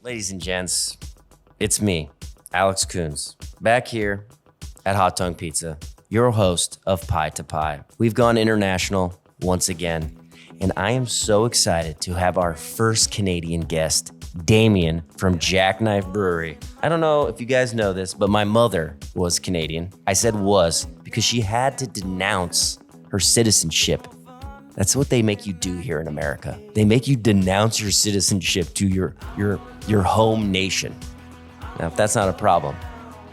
Ladies and gents, it's me, Alex Koons, back here at Hot Tongue Pizza, your host of Pie to Pie. We've gone international once again, and I am so excited to have our first Canadian guest, Damien from Jackknife Brewery. I don't know if you guys know this, but my mother was Canadian. I said was because she had to denounce her citizenship. That's what they make you do here in America. They make you denounce your citizenship to your home nation. Now, if that's not a problem,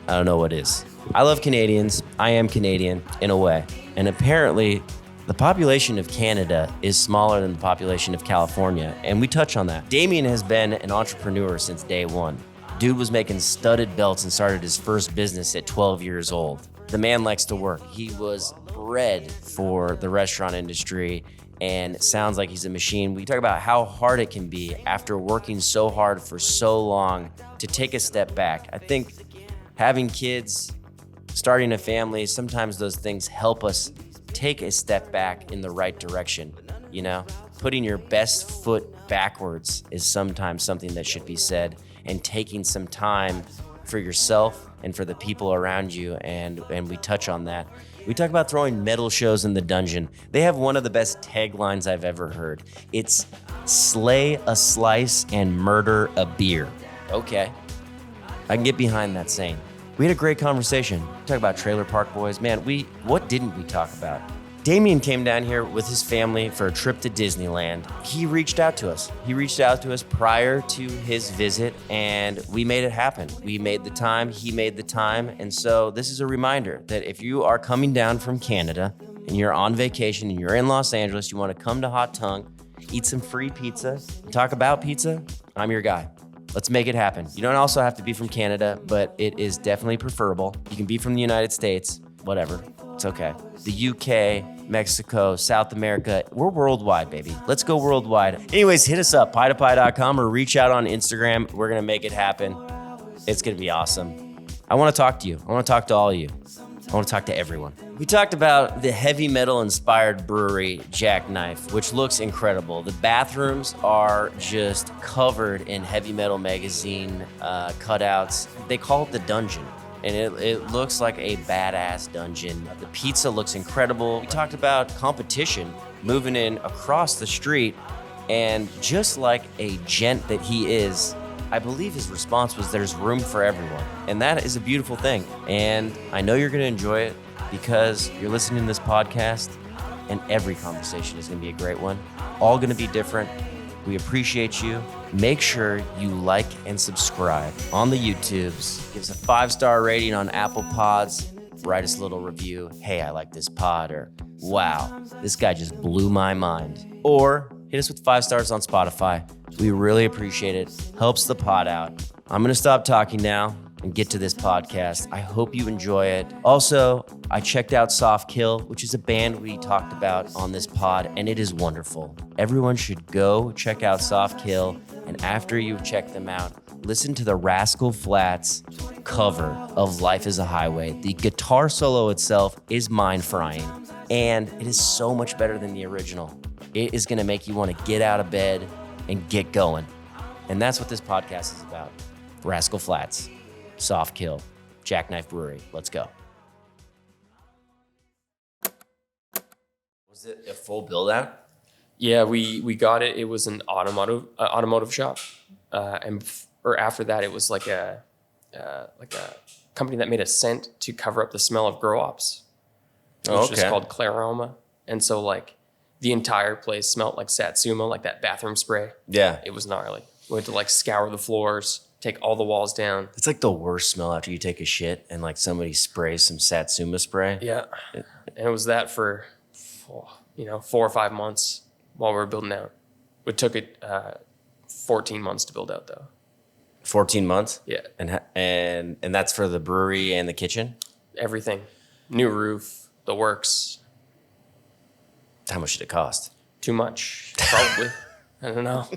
I don't know what is. I love Canadians. I am Canadian in a way. And apparently, the population of Canada is smaller than the population of California, and we touch on that. Damien has been an entrepreneur since day one. Dude was making studded belts and started his first business at 12 years old. The man likes to work. He was bred for the restaurant industry and sounds like he's a machine. We talk about how hard it can be after working so hard for so long to take a step back. I think having kids, starting a family, sometimes those things help us take a step back in the right direction. You know, putting your best foot backwards is sometimes something that should be said, and taking some time for yourself and for the people around you, and we touch on that. We talk about throwing metal shows in the dungeon. They have one of the best taglines I've ever heard. It's slay a slice and murder a beer. Okay, I can get behind that saying. We had a great conversation. We talked about Trailer Park Boys. Man, what didn't we talk about? Damien came down here with his family for a trip to Disneyland. He reached out to us. He reached out to us prior to his visit, and we made it happen. We made the time, he made the time, and so this is a reminder that if you are coming down from Canada and you're on vacation and you're in Los Angeles, you want to come to Hot Tongue, eat some free pizza, talk about pizza, I'm your guy. Let's make it happen. You don't also have to be from Canada, but it is definitely preferable. You can be from the United States, whatever. It's okay. The UK, Mexico, South America, we're worldwide, baby. Let's go worldwide. Anyways, hit us up, pietopie.com, or reach out on Instagram. We're going to make it happen. It's going to be awesome. I want to talk to you. I want to talk to all of you. I want to talk to everyone. We talked about the heavy metal inspired brewery, Jackknife, which looks incredible. The bathrooms are just covered in heavy metal magazine cutouts. They call it the dungeon, and it looks like a badass dungeon. The pizza looks incredible. We talked about competition moving in across the street, and just like a gent that he is, I believe his response was there's room for everyone. And that is a beautiful thing. And I know you're gonna enjoy it because you're listening to this podcast, and every conversation is gonna be a great one. All gonna be different. We appreciate you. Make sure you like and subscribe on the YouTubes. Give us a 5-star rating on Apple Pods. Write us a little review. Hey, I like this pod, or wow, this guy just blew my mind. Or hit us with 5 stars on Spotify. We really appreciate it. Helps the pod out. I'm going to stop talking now and get to this podcast. I hope you enjoy it. Also, I checked out Soft Kill, which is a band we talked about on this pod, and it is wonderful. Everyone should go check out Soft Kill, and after you've checked them out, listen to the Rascal Flatts cover of Life is a Highway. The guitar solo itself is mind-frying, and it is so much better than the original. It is going to make you want to get out of bed and get going. And that's what this podcast is about. Rascal Flatts, Soft Kill, Jackknife Brewery. Let's go. Was it a full build out? Yeah, we got it. It was an automotive shop, or after that, it was like a company that made a scent to cover up the smell of grow ops, which is called Claroma. And so like the entire place smelled like Satsuma, like that bathroom spray. Yeah, it was gnarly. We had to like scour the floors, take all the walls down. It's like the worst smell after you take a shit and like somebody sprays some Satsuma spray. Yeah, and it was that for 4 or 5 months. While we were building out. It took it 14 months to build out, though. 14 months? Yeah. And that's for the brewery and the kitchen? Everything. New roof, the works. How much did it cost? Too much, probably. I don't know.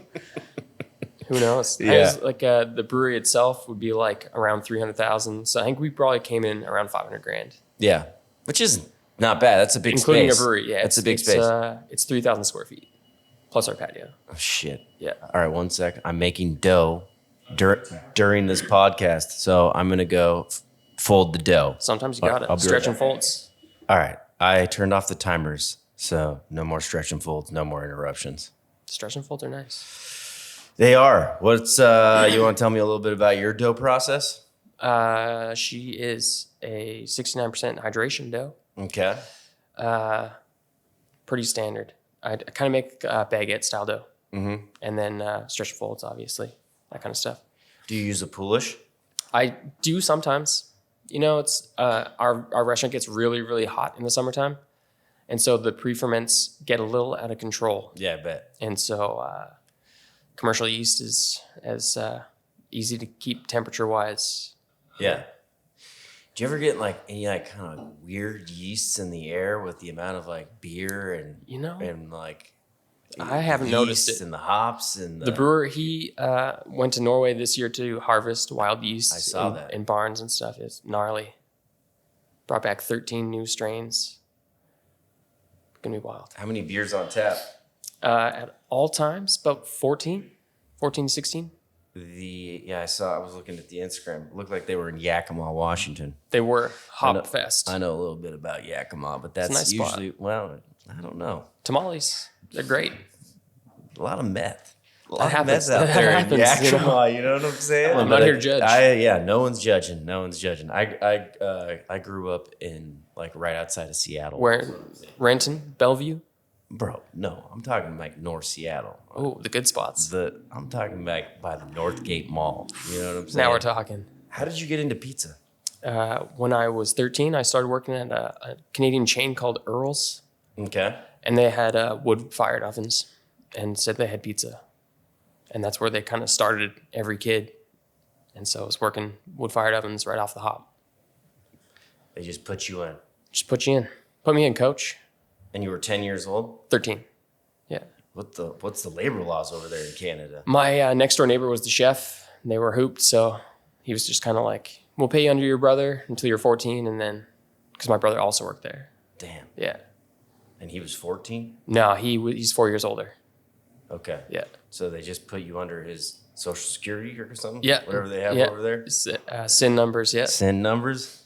Who knows? Yeah. I was, like the brewery itself would be like around 300,000. So I think we probably came in around 500,000. Yeah, which isn't not bad. That's a big including space. A brewery. Yeah, that's a big space. It's 3,000 square feet plus our patio. Oh shit. Yeah. All right, one sec. I'm making dough during this podcast. So I'm going to go fold the dough. Sometimes you got I'll it. be Stretch right and folds. All right. I turned off the timers. So no more stretch and folds, no more interruptions. Stretch and folds are nice. They are. What's you want to tell me a little bit about your dough process? She is a 69% hydration dough. Okay. Pretty standard. I kind of make baguette style dough. Mm-hmm. And then stretch and folds, obviously. That kind of stuff. Do you use a poolish? I do sometimes. You know, it's our restaurant gets really, really hot in the summertime. And so the pre-ferments get a little out of control. Yeah, I bet. And so commercial yeast is as easy to keep temperature-wise. Yeah. Do you ever get like any like kind of weird yeasts in the air with the amount of like beer and and like I haven't noticed it. And the hops and The brewer, he went to Norway this year to harvest wild yeast. I saw that. In barns and stuff. It's gnarly. Brought back 13 new strains. Gonna be wild. How many beers on tap? At all times, about 14 to 16. I was looking at the Instagram. It looked like they were in Yakima, Washington. They were Hop Fest. I know a little bit about Yakima, but that's It's a nice usually spot. Well, I don't know. Tamales, they're great. A lot of meth. A lot That of happens. meth out there That in happens, Yakima. You know what I'm saying? I'm not here to judge. No one's judging. No one's judging. I grew up in like right outside of Seattle. Where? Renton, Bellevue. Bro, no, I'm talking like North Seattle. Oh, the good spots. I'm talking back by the Northgate Mall. You know what I'm saying? Now we're talking. How did you get into pizza? When I was 13, I started working at a Canadian chain called Earl's, Okay. and they had wood-fired ovens, and said they had pizza, and that's where they kind of started every kid. And so I was working wood-fired ovens right off the hop. They just put you in. Just put me in, coach. And you were 10 years old? 13. Yeah. What's the labor laws over there in Canada? My next door neighbor was the chef, and they were hooped, so he was just kind of like, we'll pay you under your brother until you're 14, and then, because my brother also worked there. Damn. Yeah. And he was 14? No, he's 4 years older. Okay. Yeah. So they just put you under his social security or something? Yeah. Whatever they have Yeah. over there? SIN numbers, yeah. SIN numbers?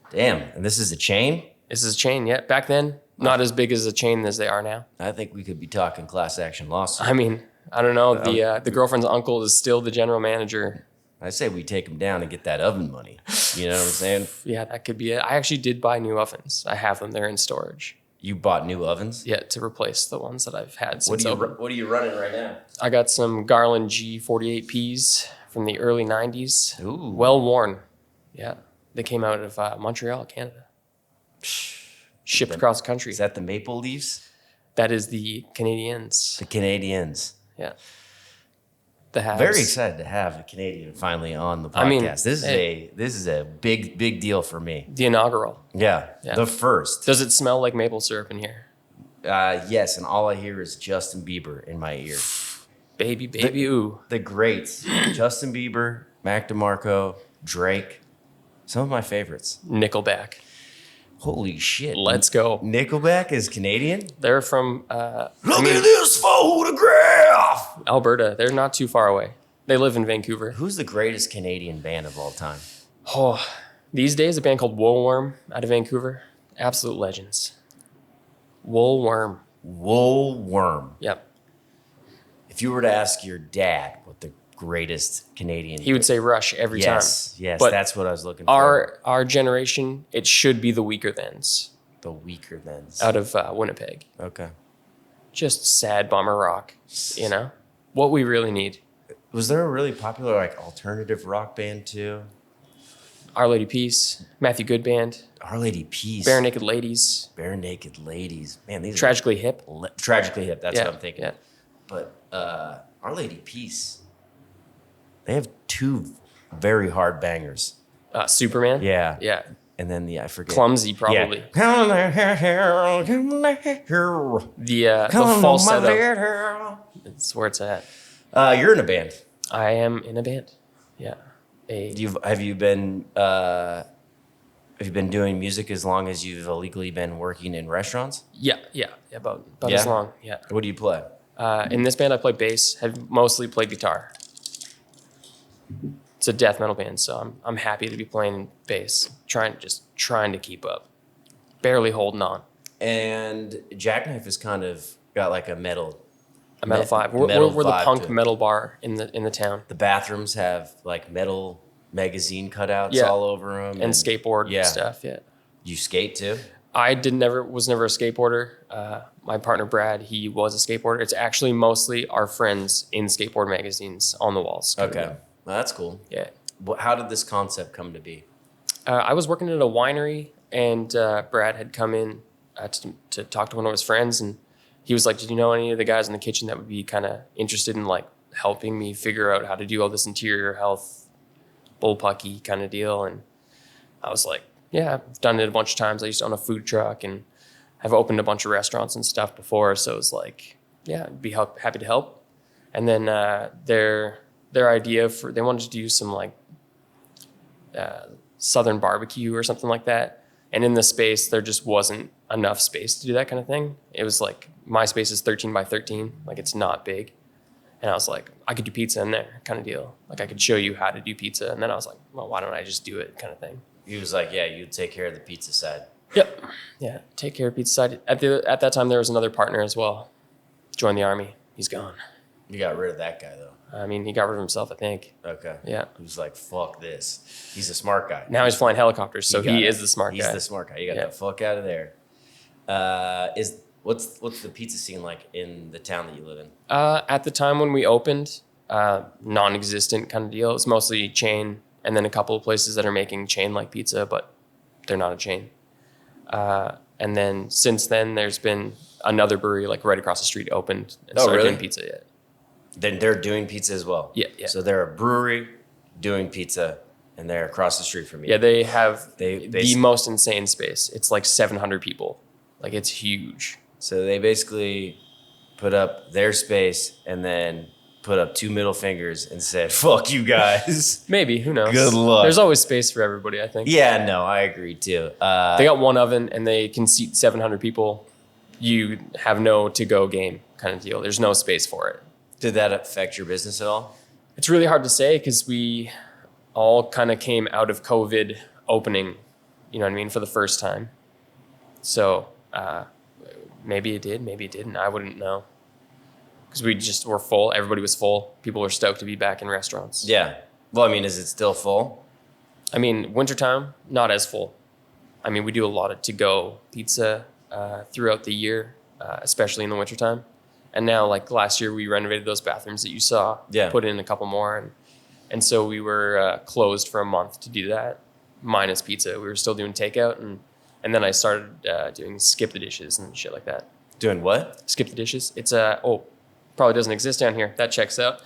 Damn. And this is a chain? This is a chain, yeah. Back then, not as big as a chain as they are now. I think we could be talking class action lawsuit. I mean, I don't know. The girlfriend's uncle is still the general manager. I say we take him down and get that oven money. You know what I'm saying? Yeah, that could be it. I actually did buy new ovens. I have them there in storage. You bought new ovens? Yeah, to replace the ones that I've had since open. What are you running right now? I got some Garland G48Ps from the early 90s. Ooh. Well worn. Yeah. They came out of Montreal, Canada. Shipped across the country. Is that the Maple Leafs? That is the Canadians. The Canadians. Yeah. The Habs. Very excited to have a Canadian finally on the podcast. I mean, this is a big deal for me. The inaugural. Yeah, Yeah. the first. Does it smell like maple syrup in here? Yes, and all I hear is Justin Bieber in my ear. Baby, ooh. The greats: Justin Bieber, Mac DeMarco, Drake. Some of my favorites. Nickelback. Holy shit! Let's go. Nickelback is Canadian. They're from Look at this photograph. Alberta. They're not too far away. They live in Vancouver. Who's the greatest Canadian band of all time? Oh, these days a band called Woolworm out of Vancouver. Absolute legends. Woolworm. Woolworm. Yep. If you were to ask your dad what the greatest Canadian, He would say Rush every time. yes, But that's what I was looking for. Our generation, it should be the Weaker Thans The weaker thens. out of Winnipeg. Okay. Just sad bummer rock, you know? What we really need. Was there a really popular like alternative rock band too? Our Lady Peace, Matthew Good Band, Our Lady Peace. Bare Naked Ladies, Bare Naked Ladies. Man, these Tragically Hip. are tragically hip. That's Yeah, what I'm thinking. yeah. But Our Lady Peace. They have two very hard bangers. Superman. Yeah. Yeah. And then I forget. Clumsy, probably. Yeah. The falsetto. It's where it's at. You're in a band. I am in a band. Yeah. Have you been doing music as long as you've illegally been working in restaurants? Yeah. About Yeah? as long. Yeah. What do you play? In this band, I play bass. Have mostly played guitar. It's a death metal band, so I'm happy to be playing bass, trying to keep up, barely holding on. And Jackknife has kind of got like a metal vibe. We're the vibe punk metal bar in the town. The bathrooms have like metal magazine cutouts Yeah. all over them, And skateboard stuff. Yeah. You skate too? I was never a skateboarder. My partner Brad, he was a skateboarder. It's actually mostly our friends in skateboard magazines on the walls. Okay, well, that's cool. Yeah. How did this concept come to be? I was working at a winery, and Brad had come in to talk to one of his friends, and he was like, "Did you know any of the guys in the kitchen that would be kind of interested in like helping me figure out how to do all this interior health, bullpucky kind of deal?" And I was like, "Yeah, I've done it a bunch of times. I used to own a food truck, and I've opened a bunch of restaurants and stuff before, so it was like, yeah, I'd be happy to help." And then their idea they wanted to do some like Southern barbecue or something like that. And in the space, there just wasn't enough space to do that kind of thing. It was like, my space is 13 by 13. Like, it's not big. And I was like, I could do pizza in there kind of deal. Like, I could show you how to do pizza. And then I was like, well, why don't I just do it kind of thing. He was like, yeah, you take care of the pizza side. Yep. Yeah, take care of pizza side. At that time, there was another partner as well. Joined the Army. He's gone. You got rid of that guy, though. I mean, he got rid of himself, I think. Okay. Yeah. He was like, fuck this. He's a smart guy. Now he's flying helicopters, so he is the smart guy. He's the smart guy. You got the fuck out of there. What's the pizza scene like in the town that you live in? At the time when we opened, non-existent kind of deal. It was mostly chain, and then a couple of places that are making chain-like pizza, but they're not a chain. And then since then, there's been another brewery like right across the street opened and started doing pizza. Yeah. Then they're doing pizza as well. Yeah. So they're a brewery doing pizza, and they're across the street from you. Yeah, they have the most insane space. It's like 700 people. Like, it's huge. So they basically put up their space and then put up two middle fingers and said, fuck you guys. Maybe, who knows? Good luck. There's always space for everybody, I think. Yeah, no, I agree too. They got one oven and they can seat 700 people. You have no to-go game kind of deal. There's no space for it. Did that affect your business at all? It's really hard to say because we all kind of came out of COVID opening, you know what I mean, for the first time. So maybe it did, maybe it didn't. I wouldn't know. Because we just were full. Everybody was full. People were stoked to be back in restaurants. Yeah. Well, I mean, is it still full? I mean, wintertime, not as full. I mean, we do a lot of to-go pizza throughout the year, especially in the wintertime. And now, like last year, we renovated those bathrooms that you saw. Yeah. Put in a couple more. And so we were closed for a month to do that, minus pizza. We were still doing takeout. And then I started doing skip the dishes and shit like that. Doing what? Skip the dishes. It's probably doesn't exist down here. That checks out.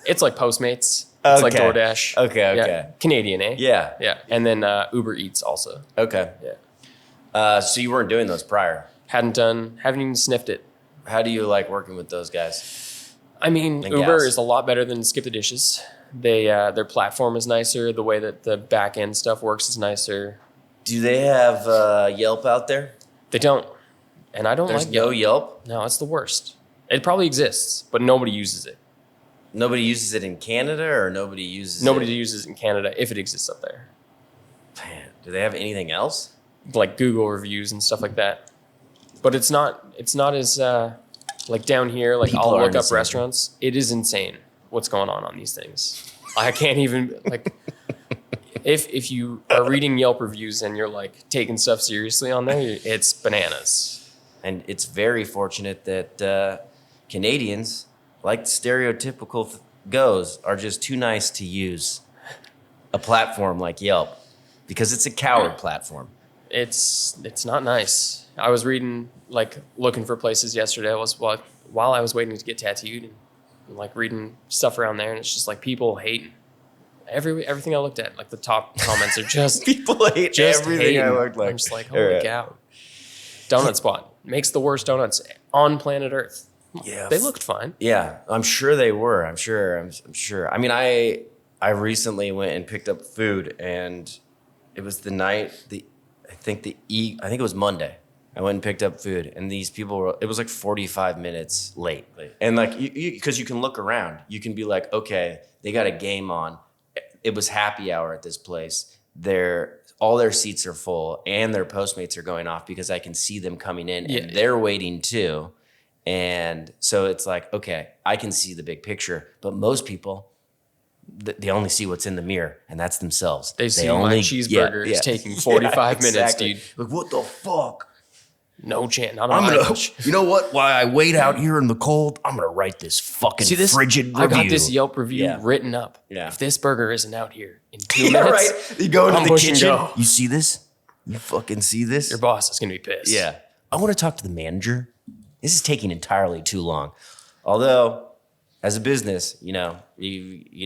It's like Postmates. It's like DoorDash. Okay. Yeah. Canadian, eh? Yeah. Yeah. And then Uber Eats also. Okay. Yeah. So you weren't doing those prior? Haven't even sniffed it. How do you like working with those guys? I mean, Uber is a lot better than Skip the Dishes. Their platform is nicer. The way that the back end stuff works is nicer. Do they have Yelp out there? They don't. And I don't There's like no Yelp. Yelp? No, it's the worst. It probably exists, but nobody uses it. Nobody uses it in Canada, or nobody uses uses it in Canada if it exists up there. Man, do they have anything else? Like Google reviews and stuff like that. But it's not as like down here, like People I'll look up insane. restaurants. It is insane what's going on these things. I can't even like if you are reading Yelp reviews and you're like taking stuff seriously on there, it's bananas. And it's very fortunate that Canadians, like the stereotypical goes, are just too nice to use a platform like Yelp because it's a coward platform. It's not nice. I was looking for places yesterday. While I was waiting to get tattooed and like reading stuff around there, and it's just like people hating everything I looked at. Like the top comments are just people hate just everything hating. I looked like. I'm just like, holy cow! Donut spot makes the worst donuts on planet Earth. Yeah, They looked fine. Yeah, I'm sure they were. I'm sure. I mean, I recently went and picked up food, and it was the night. I think it was Monday. I went and picked up food, and these people it was like 45 minutes late. And like, because you can look around, you can be like, okay, they got a game on. it was happy hour at this place. All their seats are full and their Postmates are going off because I can see them coming in and they're waiting too. And so it's like, okay, I can see the big picture, but most people, they only see what's in the mirror, and that's themselves. They see my cheeseburger is taking 45 minutes, dude. Like, what the fuck? No chance. You know what? While I wait out here in the cold, I'm gonna write this fucking frigid review. I got this Yelp review written up. Yeah. If this burger isn't out here in 2 minutes, right. You go into the kitchen. Go. You see this? You fucking see this? Your boss is gonna be pissed. Yeah. I want to talk to the manager. This is taking entirely too long. Although, as a business, you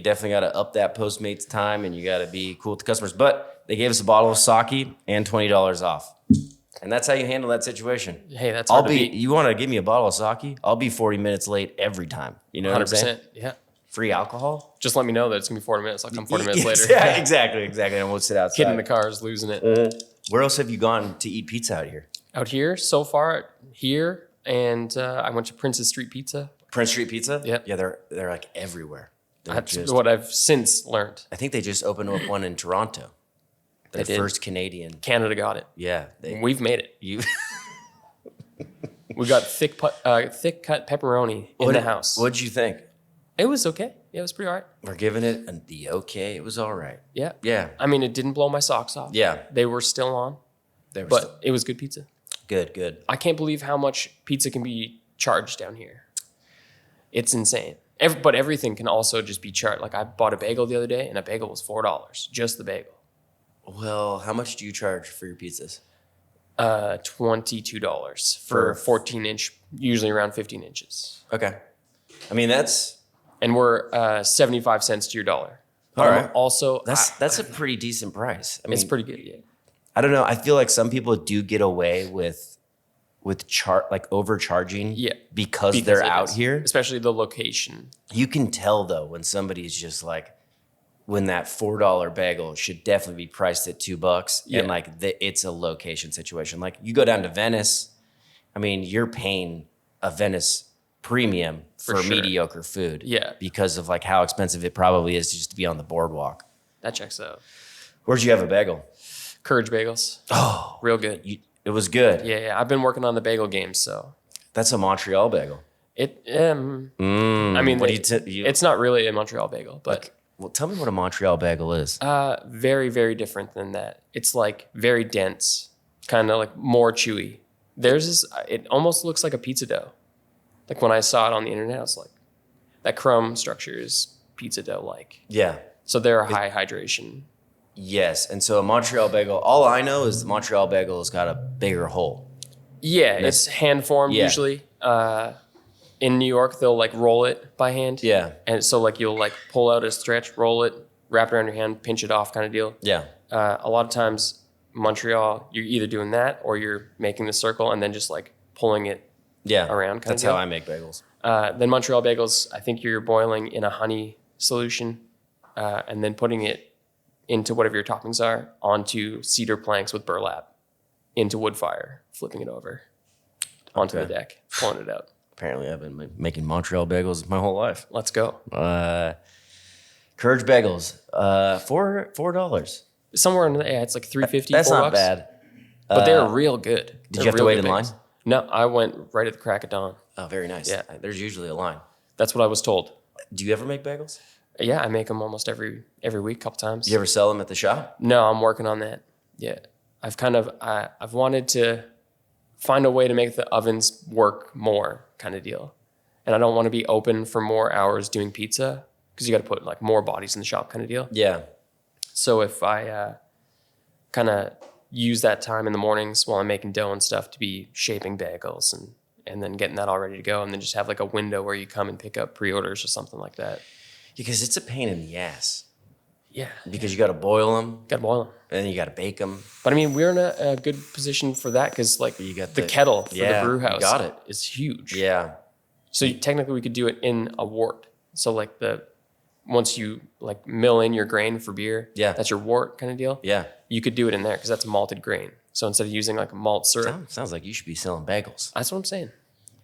definitely got to up that Postmates time and you got to be cool with the customers. But they gave us a bottle of sake and $20 off. And that's how you handle that situation. Hey, that's hard to beat. You want to give me a bottle of sake? I'll be 40 minutes late every time. You know what I'm saying? 100%. Yeah. Free alcohol? Just let me know that it's going to be 40 minutes. I'll come 40 minutes later. Yeah, exactly. And we'll sit outside. Kid in the car is losing it. Where else have you gone to eat pizza out here? Out here, so far, here, and I went to Prince's Street Pizza. Prince Street Pizza? Yep. Yeah, they're like everywhere. That's what I've since learned. I think they just opened up one in Toronto. The first Canadian. Canada got it. Yeah. We've made it. We got thick cut pepperoni in the house. What'd you think? It was okay. Yeah, it was pretty all right. We're giving it the okay. It was all right. Yeah. Yeah. I mean, it didn't blow my socks off. Yeah. They were still on. It was good pizza. Good. I can't believe how much pizza can be charged down here. It's insane. But everything can also just be charged. Like, I bought a bagel the other day, and a bagel was $4. Just the bagel. Well, how much do you charge for your pizzas? $22 for 14-inch, usually around 15 inches. Okay. I mean, that's... And we're 75 cents to your dollar. All right. Also... That's a pretty decent price. I mean, it's pretty good, yeah. I don't know. I feel like some people do get away with overcharging because they're out here. Especially the location. You can tell, though, when somebody's just like... When that $4 bagel should definitely be priced at $2, and it's a location situation. Like, you go down to Venice, I mean, you're paying a Venice premium for mediocre food, because of like how expensive it probably is just to be on the boardwalk. That checks out. Where'd you have a bagel? Courage Bagels. Oh, real good. It was good. Yeah. I've been working on the bagel game, so that's a Montreal bagel. I mean, it's not really a Montreal bagel, but. Well, tell me what a Montreal bagel is. Very, very different than that. It's like very dense, kind of like more chewy. It almost looks like a pizza dough. Like, when I saw it on the internet, I was like, that crumb structure is pizza dough-like. Yeah. So they're high hydration. Yes. And so a Montreal bagel, all I know is the Montreal bagel has got a bigger hole. Yeah, it's hand-formed usually. In New York, they'll like roll it by hand. Yeah. And so like you'll like pull out a stretch, roll it, wrap it around your hand, pinch it off kind of deal. Yeah. A lot of times, Montreal, you're either doing that or you're making the circle and then just like pulling it around. That's how I make bagels. Then Montreal bagels, I think you're boiling in a honey solution and then putting it into whatever your toppings are onto cedar planks with burlap into wood fire, flipping it over onto the deck, pulling it out. Apparently, I've been making Montreal bagels my whole life. Let's go. Courage Bagels, $4. Somewhere in the, it's like $3.50. That's $4. not bad. But they're real good. Did you have to wait in line? No, I went right at the crack of dawn. Oh, very nice. Yeah, there's usually a line. That's what I was told. Do you ever make bagels? Yeah, I make them almost every week, a couple times. Do you ever sell them at the shop? No, I'm working on that. Yeah, I've wanted to find a way to make the ovens work more, kind of deal. And I don't want to be open for more hours doing pizza because you got to put like more bodies in the shop, kind of deal. Yeah. So if I kind of use that time in the mornings while I'm making dough and stuff to be shaping bagels and then getting that all ready to go, and then just have like a window where you come and pick up pre-orders or something like that. Because it's a pain in the ass. Yeah. Because you got to boil them. Got to boil them. And then you got to bake them. But I mean, we're in a good position for that because like you got the kettle for the brew house is huge. Yeah. So technically we could do it in a wort. So like once you like mill in your grain for beer, that's your wort kind of deal. Yeah. You could do it in there because that's a malted grain. So instead of using like a malt syrup. Sounds like you should be selling bagels. That's what I'm saying.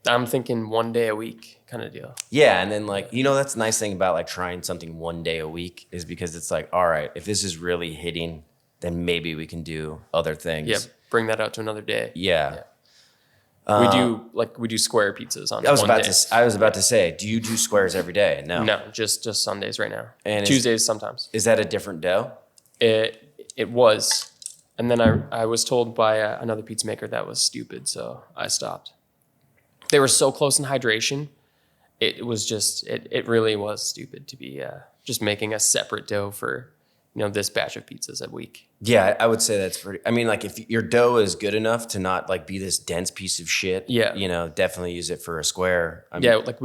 I'm thinking 1 day a week kind of deal. Yeah, and then like, that's the nice thing about like trying something 1 day a week is because it's like, all right, if this is really hitting, then maybe we can do other things. Yeah, bring that out to another day. Yeah. We do square pizzas on I was one day. I was about to say, do you do squares every day? No. No, just Sundays right now. And Tuesdays sometimes. Is that a different dough? It was. And then I was told by another pizza maker that was stupid, so I stopped. They were so close in hydration. It was just, it really was stupid to be just making a separate dough for, this batch of pizzas a week. Yeah, I would say that's pretty. I mean, like if your dough is good enough to not like be this dense piece of shit, definitely use it for a square. Like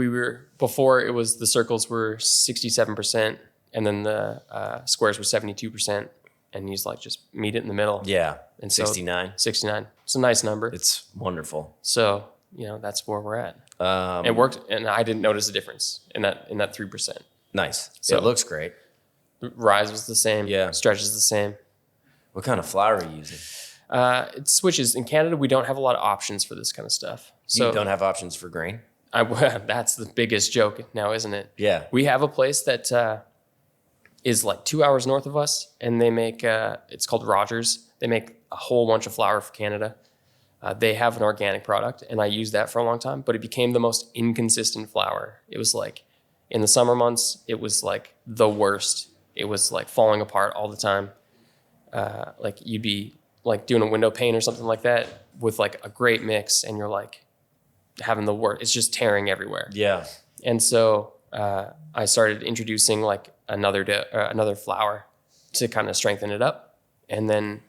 before it was the circles were 67% and then the squares were 72%. And he's like, just meet it in the middle. Yeah, and 69. 69. It's a nice number. It's wonderful. So, that's where we're at. It worked, and I didn't notice a difference in that 3%. Nice. So it looks great. Rise was the same. Yeah. Stretch is the same. What kind of flour are you using? It switches. In Canada, we don't have a lot of options for this kind of stuff. So you don't have options for grain? That's the biggest joke now, isn't it? Yeah. We have a place that is like 2 hours north of us, and they make, it's called Rogers. They make a whole bunch of flour for Canada. They have an organic product, and I used that for a long time, but it became the most inconsistent flour. It was like, in the summer months, it was like the worst. It was like falling apart all the time. Like you'd be like doing a window pane or something like that with like a great mix, and you're like having the worst. It's just tearing everywhere. Yeah. And so I started introducing like another flour to kind of strengthen it up, and then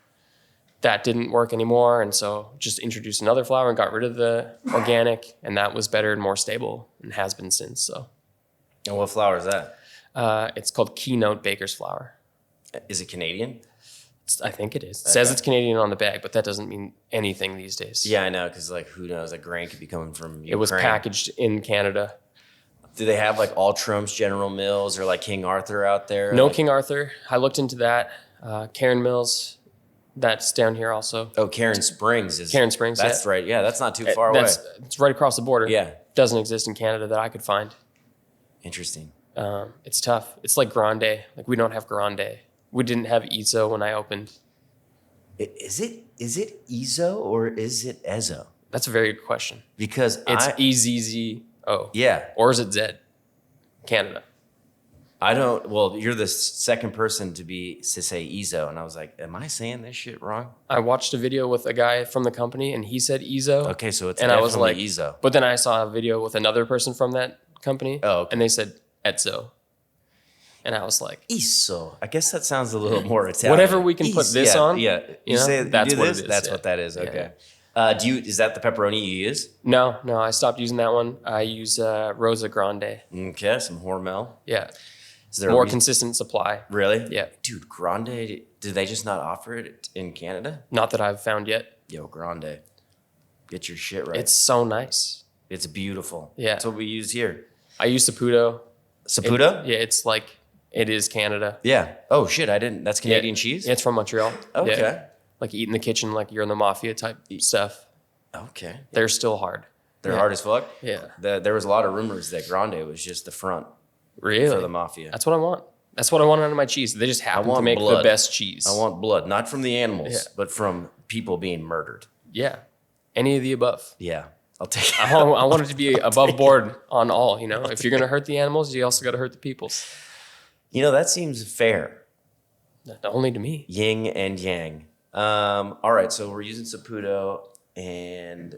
that didn't work anymore, and so just introduced another flour and got rid of the organic, and that was better and more stable and has been since. So. And what flour is that? It's called Keynote Baker's Flour. Is it Canadian? I think it is. It says it's Canadian on the bag, but that doesn't mean anything these days. Yeah, I know, because like who knows? Like grain could be coming from Ukraine. It was packaged in Canada. Do they have like All-Trump's General Mills or like King Arthur out there? No like... King Arthur. I looked into that. Karen Mills, that's down here also. Oh, Karen Springs is. Karen Springs. That's right. Yeah, that's not too far away. It's right across the border. Yeah. Doesn't exist in Canada that I could find. Interesting. It's tough. It's like Grande. Like we don't have Grande. We didn't have Izzo when I opened. Is it Izzo or is it Ezzo? That's a very good question. Because it's EZZO. Yeah. Or is it Zed? Canada. I don't. Well, you're the second person to say Izzo, and I was like, am I saying this shit wrong? I watched a video with a guy from the company, and he said Izzo. Okay, so it's and definitely I was like, Izzo. But then I saw a video with another person from that company, and they said Ezzo. And I was like, Izzo. I guess that sounds a little more Italian. Whatever we can put this on. Yeah. You say that's what this? it is. That's what that is. Okay. Yeah. Is that the pepperoni you use? No, I stopped using that one. I use Rosa Grande. Okay, some Hormel. Yeah. Is there more consistent supply? Really? Yeah. Dude, Grande, did they just not offer it in Canada? Not that I've found yet. Yo, Grande. Get your shit right. It's so nice. It's beautiful. Yeah. That's what we use here. I use Saputo. Saputo? It's like, it is Canada. Yeah. Oh, shit, I didn't. That's Canadian cheese? Yeah, it's from Montreal. Okay. Yeah. Like eat in the kitchen like you're in the mafia type stuff. Okay. They're still hard. They're hard as fuck? Yeah. There was a lot of rumors that Grande was just the front. Really? For the mafia. That's what I want. That's what I want out of my cheese. They just happen to make the best cheese. I want blood, not from the animals, but from people being murdered. Yeah. Any of the above. Yeah. I'll take it. I want it to be above board on all, If you're going to hurt the animals, you also got to hurt the peoples. That seems fair. Only to me. Yin and yang. All right, so we're using Saputo and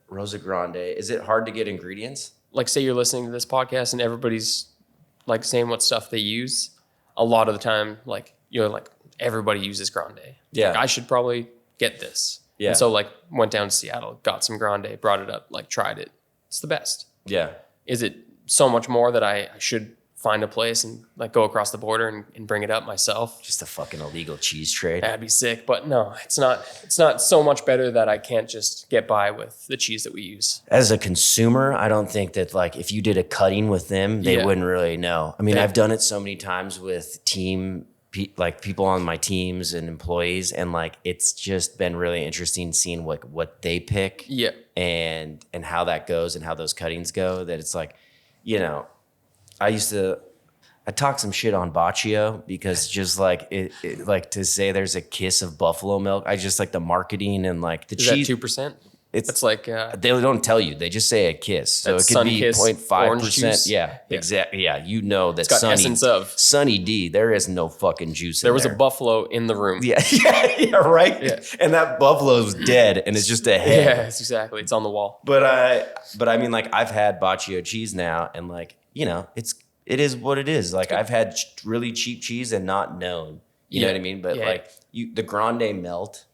Rosa Grande. Is it hard to get ingredients? Like, say you're listening to this podcast and everybody's like saying what stuff they use. A lot of the time, like everybody uses Grande. Yeah, like, I should probably get this. Yeah. And so went down to Seattle, got some Grande, brought it up, tried it. It's the best. Yeah. Is it so much more that I should find a place and go across the border and bring it up myself? Just a fucking illegal cheese trade. That'd be sick. But no, it's not so much better that I can't just get by with the cheese that we use. As a consumer, I don't think that if you did a cutting with them, they wouldn't really know. I mean, I've done it so many times with team like people on my teams and employees, and like it's just been really interesting seeing what they pick, Yeah. and how that goes and how those cuttings go. That it's like, you know, I talk some shit on Baccio because just like it like to say there's a kiss of buffalo milk. I just like the marketing and like the Is cheese. that 2%? It's like they don't tell you. They just say a kiss, so it could be Sun-kissed orange 0.5%. juice? Yeah, exactly. Yeah, you know that It's got essence of. Sunny D. There is no fucking juice. There in was there. a buffalo in the room. Yeah, yeah, right. Yeah. And that buffalo's dead, and it's just a head. Yeah, exactly. It's on the wall. But I mean, like I've had Baccio cheese now, and like it is what it is. Like I've had really cheap cheese and not known. You know what I mean? But like the grande melt.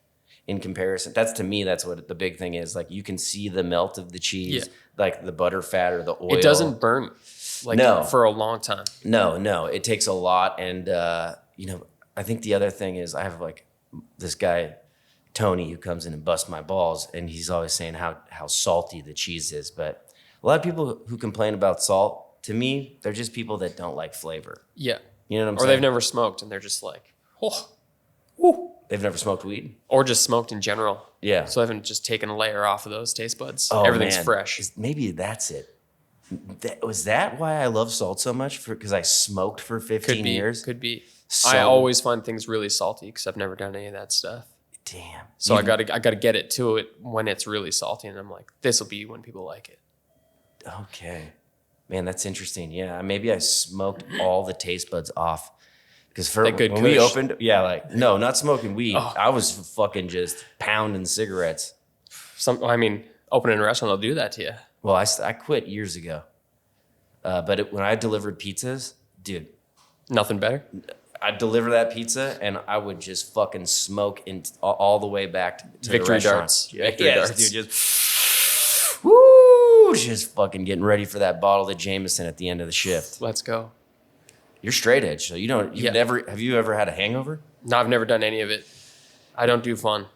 In comparison, to me, that's what the big thing is. Like you can see the melt of the cheese, like the butter fat or the oil. It doesn't burn for a long time. No, it takes a lot. And, I think the other thing is I have like this guy, Tony, who comes in and busts my balls. And he's always saying how salty the cheese is. But a lot of people who complain about salt, to me, they're just people that don't like flavor. Yeah. You know what I'm or saying? Or they've never smoked and they're just like, oh. Woo. They've never smoked weed? Or just smoked in general. Yeah. So they haven't just taken a layer off of those taste buds. Oh, Everything's man. fresh. Maybe that's it. Was that why I love salt so much? Because I smoked for 15 years? Could be. So, I always find things really salty because I've never done any of that stuff. Damn. So I gotta get it to it when it's really salty, and I'm like, this will be when people like it. Okay. Man, that's interesting. Yeah, maybe I smoked all the taste buds off. Because when we opened, no, not smoking weed. Oh. I was fucking just pounding cigarettes. Opening a restaurant, they'll do that to you. Well, I quit years ago. But when I delivered pizzas, dude. Nothing better? I'd deliver that pizza and I would just fucking smoke all the way back to Victory the restaurant. darts. Victory darts. Dude, just, woo, just fucking getting ready for that bottle of Jameson at the end of the shift. Let's go. You're straight edge, so have you ever had a hangover? No, I've never done any of it. I don't do fun.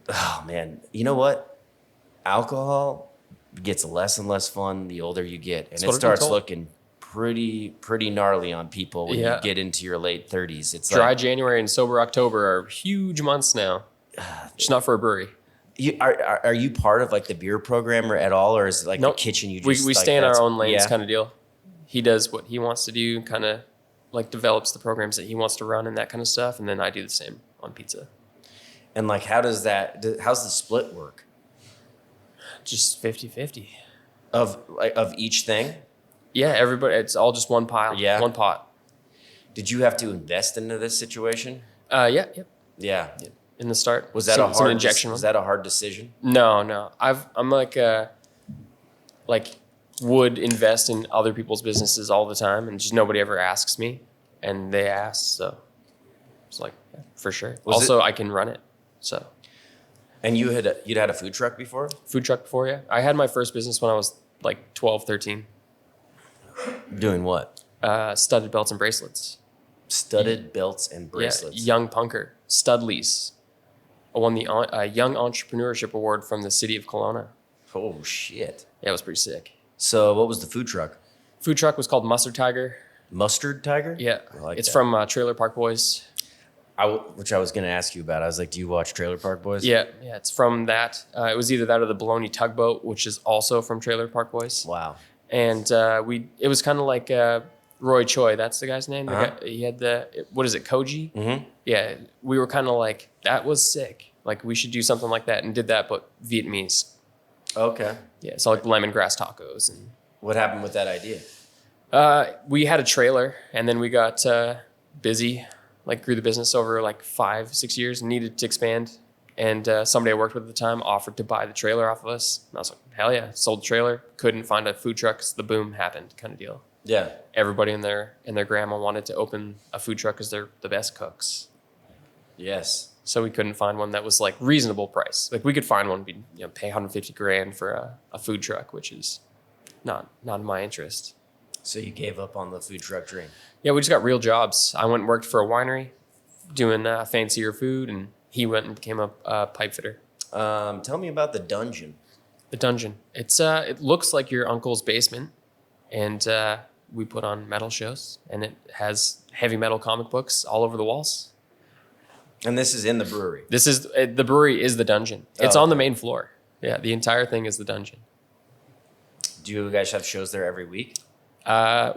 Oh man, you know what? Alcohol gets less and less fun the older you get, and it starts looking pretty gnarly on people when you get into your late 30s. It's dry January and sober October are huge months now. Just not for a brewery. Are you part of like the beer program or at all, or is it like the kitchen? You just we stay in our own lanes, kind of deal. He does what he wants to do, kind of. Like develops the programs that he wants to run and that kind of stuff, and then I do the same on pizza. And like, how's the split work? Just 50-50. Of each thing? Yeah, everybody. It's all just one pile. Yeah, one pot. Did you have to invest into this situation? Yeah. In the start, was that a hard decision? No. I'm like would invest in other people's businesses all the time, and just nobody ever asks me, and they ask, so it's like, yeah, for sure. I can run it, so. And you'd had a food truck before? Food truck before, yeah. I had my first business when I was like 12, 13. Doing what? Studded belts and bracelets. Studded belts and bracelets. Yeah, young punker. Studleys. I won the Young Entrepreneurship Award from the city of Kelowna. Oh, shit. Yeah, it was pretty sick. So what was the food truck? Food truck was called Mustard Tiger. Mustard Tiger? Yeah. It's from Trailer Park Boys. Which I was going to ask you about. I was like, do you watch Trailer Park Boys? Yeah, it's from that. It was either that or the Bologna Tugboat, which is also from Trailer Park Boys. Wow. And it was kind of like Roy Choi. That's the guy's name. Uh-huh. He had what is it, Koji? Mm-hmm. Yeah, we were kind of like, that was sick. Like, we should do something like that, and did that, but Vietnamese. Okay. Yeah, so like lemongrass tacos. And what happened with that idea? We had a trailer, and then we got busy, like grew the business over like 5-6 years, and needed to expand. And somebody I worked with at the time offered to buy the trailer off of us. And I was like, hell yeah, sold the trailer. Couldn't find a food truck because the boom happened, kind of deal. Yeah. Everybody and their grandma wanted to open a food truck because they're the best cooks. Yes. So we couldn't find one that was like reasonable price. Like we could find one, pay $150,000 for a food truck, which is not in my interest. So you gave up on the food truck dream? Yeah, we just got real jobs. I went and worked for a winery doing fancier food, and he went and became a pipe fitter. Tell me about the dungeon. The dungeon. It looks like your uncle's basement, and we put on metal shows, and it has heavy metal comic books all over the walls. And this is in the brewery. The brewery is the dungeon. It's Oh, on the okay. main floor. Yeah, the entire thing is the dungeon. Do you guys have shows there every week?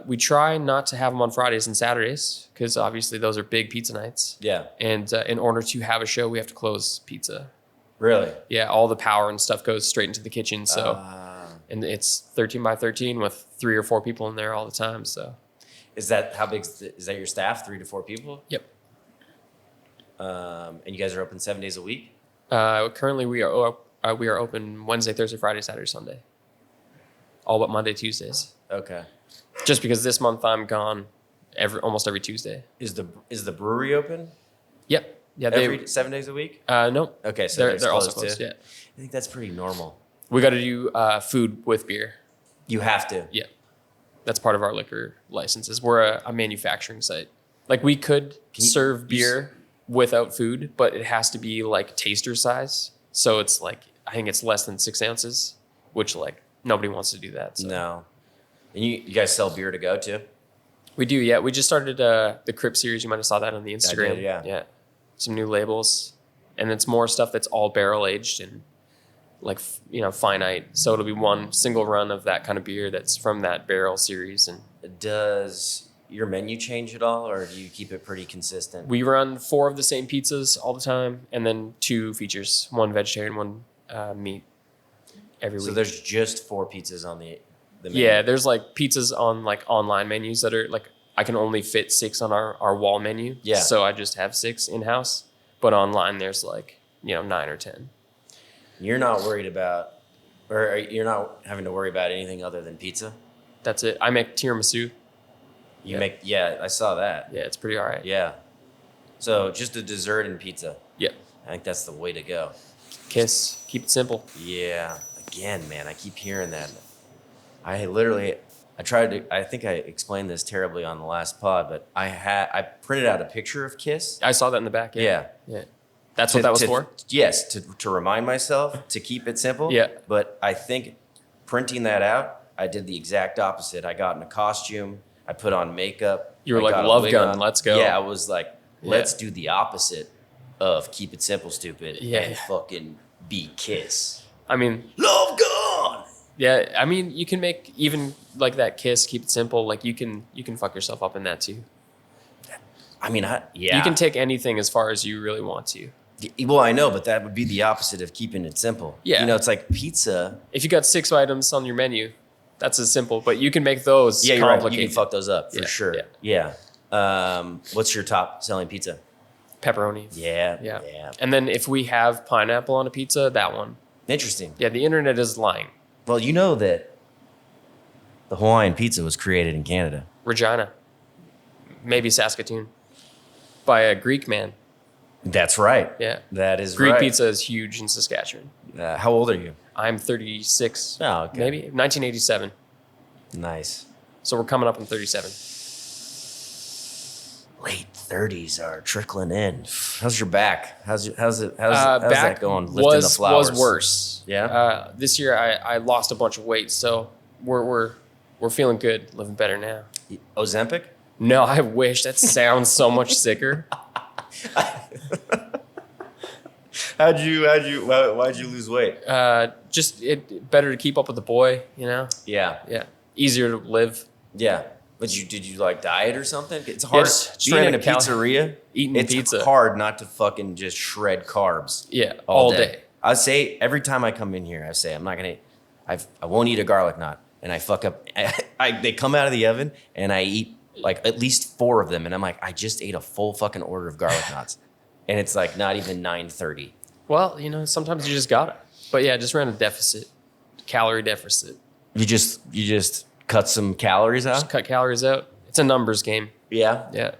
We try not to have them on Fridays and Saturdays because obviously those are big pizza nights. Yeah. And in order to have a show, we have to close pizza. Really? Yeah, all the power and stuff goes straight into the kitchen. So, and it's 13 by 13 with 3 or 4 people in there all the time. So, Is that how big is that your staff? 3 to 4 people? yep. And you guys are open 7 days a week? Currently, we are open Wednesday, Thursday, Friday, Saturday, Sunday. All but Monday, Tuesdays. Okay. Just because this month I'm gone almost every Tuesday. Is the brewery open? Yep. Yeah. Every 7 days a week? No. Okay, so They're also closed closed. too? Yeah. I think that's pretty normal. We got to do food with beer. You have to. Yeah. That's part of our liquor licenses. We're a manufacturing site. Like we could serve beer without food, but it has to be like taster size. So it's like, I think it's less than 6 ounces, which like nobody wants to do that. So. No. And you guys sell beer to go too? We do, yeah. We just started the Crip series. You might have saw that on the Instagram. I did, yeah. Yeah. Some new labels. And it's more stuff that's all barrel aged and like, finite. So it'll be one single run of that kind of beer that's from that barrel series. And Does your menu change at all, or do you keep it pretty consistent? we run 4 of the same pizzas all the time, and then 2 features, 1 vegetarian, 1 meat every week. So there's just 4 pizzas on the menu? Yeah, there's like pizzas on like online menus that are like, I can only fit 6 on our wall menu. Yeah. So I just have 6 in-house. But online there's like, 9 or 10. You're not worried about, or you're not having to worry about anything other than pizza? That's it. I make tiramisu. Yeah, I saw that. Yeah, it's pretty all right. Yeah. So just a dessert and pizza. Yeah. I think that's the way to go. Kiss. Keep it simple. Yeah. Again, man, I keep hearing that. I think I explained this terribly on the last pod, but I printed out a picture of Kiss. I saw that in the back. Yeah. Yeah. That's what that was for? Yes, to remind myself to keep it simple. Yeah. But I think printing that out, I did the exact opposite. I got in a costume. I put on makeup. You were I like, got a love wig gun, on. let's go. Yeah, I was like, let's do the opposite of keep it simple, stupid, and fucking be Kiss. I mean, Love gun. yeah, I mean, you can make even like that Kiss, keep it simple. Like you can fuck yourself up in that too. I mean, You can take anything as far as you really want to. Well, I know, but that would be the opposite of keeping it simple. Yeah. It's like pizza. If you got 6 items on your menu, that's as simple. But you can make those Yeah, you're right. complicated. You can fuck those up for Yeah, sure. yeah. Yeah. What's your top selling pizza? Pepperoni. Yeah. Yeah. And then if we have pineapple on a pizza, that one. Interesting. Yeah, the internet is lying. Well, you know that the Hawaiian pizza was created in Canada. Regina. Maybe Saskatoon. By a Greek man. That's right. Yeah. That is Greek right. pizza is huge in Saskatchewan. How old are you? I'm 36. Oh, okay. Maybe 1987. Nice. So we're coming up on 37. Late 30s are trickling in. How's your back? How's Back that going? Lifting the flowers. was worse. Yeah? This year I lost a bunch of weight, so we're feeling good, living better now. Ozempic? No, I wish. That sounds so much sicker. Why'd you lose weight? Just better to keep up with the boy, Yeah. Yeah, easier to live. Yeah. But did you like diet or something? It's hard. Just Being in a straight up pizzeria, eating it's pizza. hard not to fucking just shred carbs. Yeah, all all day. day. I say every time I come in here, I say I'm not gonna. I won't eat a garlic knot, and I fuck up. They come out of the oven, and I eat like at least 4 of them, and I'm like, I just ate a full fucking order of garlic knots, and it's like not even 9:30. Well, sometimes you just gotta. But yeah, just ran a deficit, calorie deficit. You just cut some calories out. Just cut calories out. It's a numbers game. Yeah. Yeah.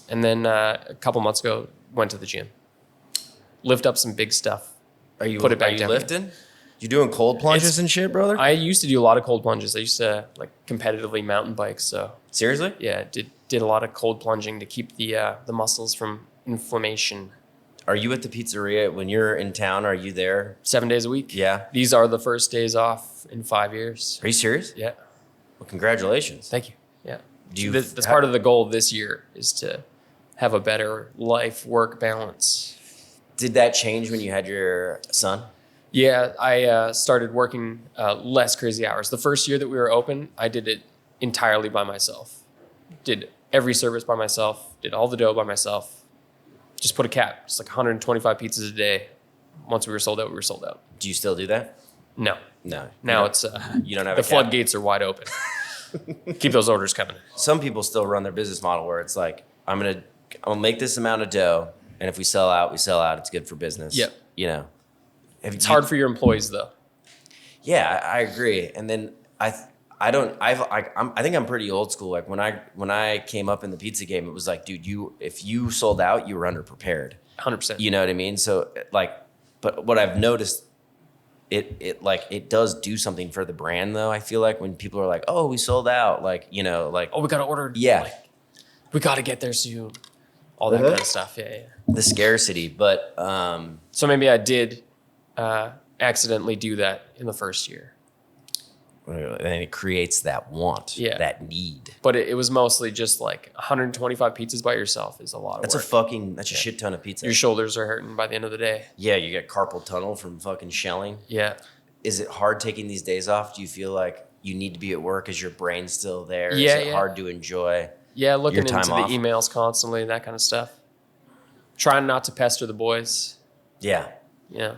And then a couple months ago, went to the gym. Lift up some big stuff. Are you Put it back are you down. lifting? You doing cold plunges and shit, brother? I used to do a lot of cold plunges. I used to like competitively mountain bike. So Seriously? yeah, did a lot of cold plunging to keep the muscles from inflammation. Are you at the pizzeria when you're in town? Are you there? 7 days a week. Yeah. These are the first days off in 5 years. Are you serious? Yeah. Well, congratulations. Thank you. Yeah. Do you? That's part of the goal this year is to have a better life-work balance. Did that change when you had your son? Yeah, I started working less crazy hours. The first year that we were open, I did it entirely by myself. Did every service by myself, did all the dough by myself. Just put a cap. It's like 125 pizzas a day. Once we were sold out, we were sold out. Do you still do that? No. No. Now it's you don't have the a cap? floodgates are wide open. Keep those orders coming. Some people still run their business model where it's like, I'm gonna make this amount of dough, and if we sell out, we sell out. It's good for business. Yep. You know. It's hard for your employees though. Yeah, I agree. And then I think I'm pretty old school. Like when I came up in the pizza game, it was like, dude, if you sold out, you were underprepared. 100%. You know what I mean? So like, but what I've noticed, it does do something for the brand though. I feel like when people are like, oh, we sold out, like, you know, like, Oh, we got to order. Yeah. Like, we got to get there soon. All that kind of stuff. Yeah. the scarcity. But So maybe I did accidentally do that in the first year. and it creates that want, Yeah. that need. But it was mostly just like 125 pizzas by yourself is a lot of That's work. that's a shit ton of pizza. Your shoulders are hurting by the end of the day. Yeah, you get carpal tunnel from fucking shelling. Yeah. Is it hard taking these days off? Do you feel like you need to be at work? Is your brain still there? Yeah, Is it yeah. hard to enjoy? Yeah, looking Your time into off. the emails constantly, that kind of stuff. Trying not to pester the boys. Yeah. Yeah.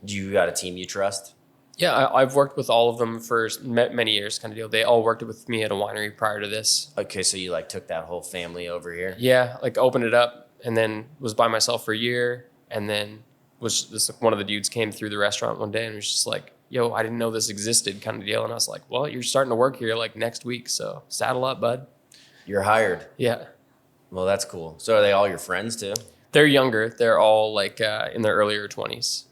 Do you got a team you trust? Yeah, I've worked with all of them for many years, kind of deal. They all worked with me at a winery prior to this. Okay, so you like took that whole family over here? Yeah, like opened it up and then was by myself for a year. And then was this one of the dudes came through the restaurant one day and was just like, yo, I didn't know this existed kind of deal. And I was like, well, you're starting to work here like next week. So saddle up, bud. You're hired. Yeah. Well, that's cool. So are they all your friends too? They're younger. They're all like in their earlier 20s,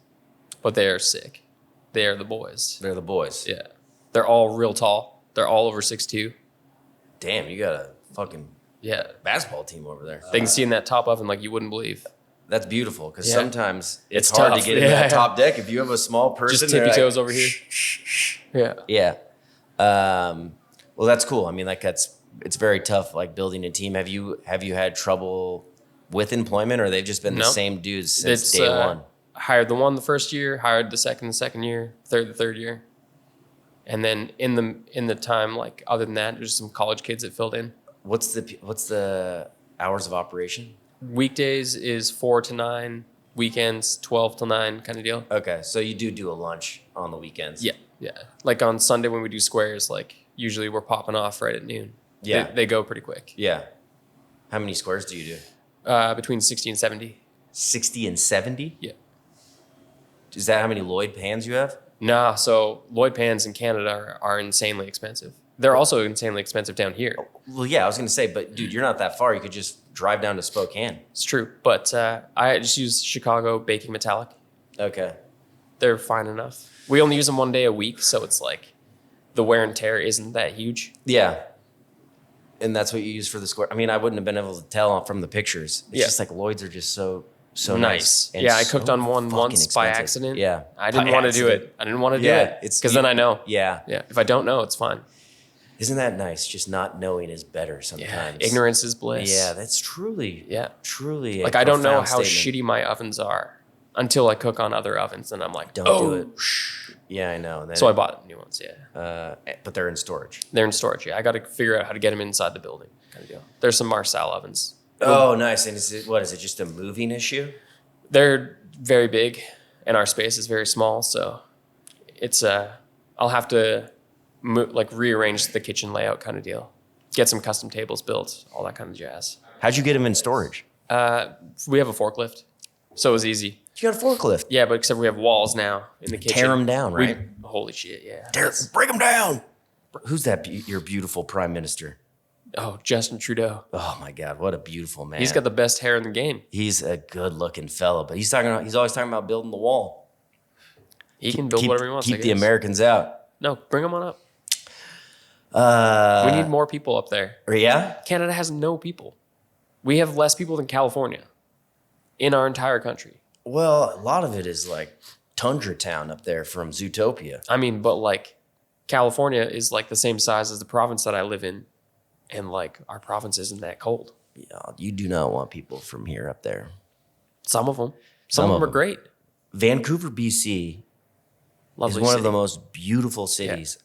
but they are sick. They are the boys. They're the boys. Yeah. They're all real tall. They're all over 6'2". Damn, you got a fucking Yeah. basketball team over there. They can see in that top oven like you wouldn't believe. That's beautiful because Yeah. sometimes it's It's hard tough. to get in Yeah, that yeah. top deck if you have a small person. Just they're tippy like, toes over here. shh, shh. Yeah. Yeah. Well, that's cool. I mean, like it's very tough. Like building a team. Have you had trouble with employment, or they've just been the Nope. same dudes since It's, day one? Hired the one the first year, hired the second year, third the third year. And then in the time, like other than that, there's some college kids that filled in. What's the hours of operation? Weekdays is 4 to 9, weekends 12 to 9 kind of deal. Okay, so you do a lunch on the weekends. Yeah, yeah. Like on Sunday when we do squares, like usually we're popping off right at noon. Yeah. They go pretty quick. Yeah. How many squares do you do? Between 60 and 70. 60 and 70? Yeah. Is that how many Lloyd pans you have? Nah, so Lloyd pans in Canada are insanely expensive. They're also insanely expensive down here. Well, yeah, I was going to say, but dude, you're not that far. You could just drive down to Spokane. It's true. But I just use Chicago baking metallic. Okay. They're fine enough. We only use them one day a week, so it's like the wear and tear isn't that huge. Yeah. And that's what you use for the square. I mean, I wouldn't have been able to tell from the pictures. It's Yeah. just like Lloyd's are just so Nice. and Yeah, I so cooked on one fucking once by expensive. accident. Yeah. I didn't By want to do accident. it. I didn't want to do Yeah, it. it's- Because then I know. Yeah. Yeah. If I don't know, it's fine. Isn't that nice? Just not knowing is better Yeah. sometimes. Ignorance is bliss. Yeah, that's truly Yeah. a Like I don't know profound how statement. shitty my ovens are until I cook on other ovens, and I'm like, Don't oh, do it. Yeah, I know. And then So I bought new ones. Yeah. but they're in storage. They're in storage. Yeah. I got to figure out how to get them inside the building. Kind of deal. There's some Marcel ovens. Oh, nice. And is it just a moving issue? They're very big, and our space is very small. So it's I'll have to rearrange the kitchen layout kind of deal. Get some custom tables built, all that kind of jazz. How'd you get them in storage? We have a forklift, so it was easy. You got a forklift. Yeah, but except we have walls now in the kitchen. Tear them down, right? Holy shit, yeah. Break them down. Who's that? Your beautiful prime minister. Oh, Justin Trudeau. Oh my God, what a beautiful man. He's got the best hair in the game. He's a good-looking fella, but he's always talking about building the wall. He can build whatever he wants. I Keep the guess. Americans out. No, bring them on up. We need more people up there. Yeah. Canada has no people. We have less people than California in our entire country. Well, a lot of it is like Tundra Town up there from Zootopia. I mean, but like California is like the same size as the province that I live in. and like our province isn't that cold. Yeah, you do not want people from here up there. Some of them are great. Vancouver, BC Lovely is one city. of the most beautiful cities.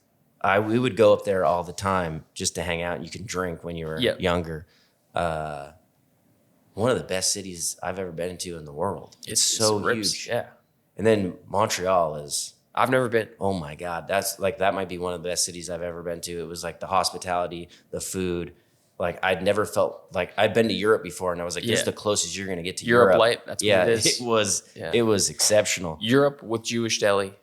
We would go up there all the time just to hang out. And you can drink when you were younger. One of the best cities I've ever been to in the world. It's so huge. Yeah. And then Montreal is, I've never been. oh my God, that's like, that might be one of the best cities I've ever been to. It was like the hospitality, the food. Like I'd never felt like I'd been to Europe before, and I was like, this is the closest you're going to get to Europe. Light, that's what it is. It was exceptional. Europe with Jewish deli.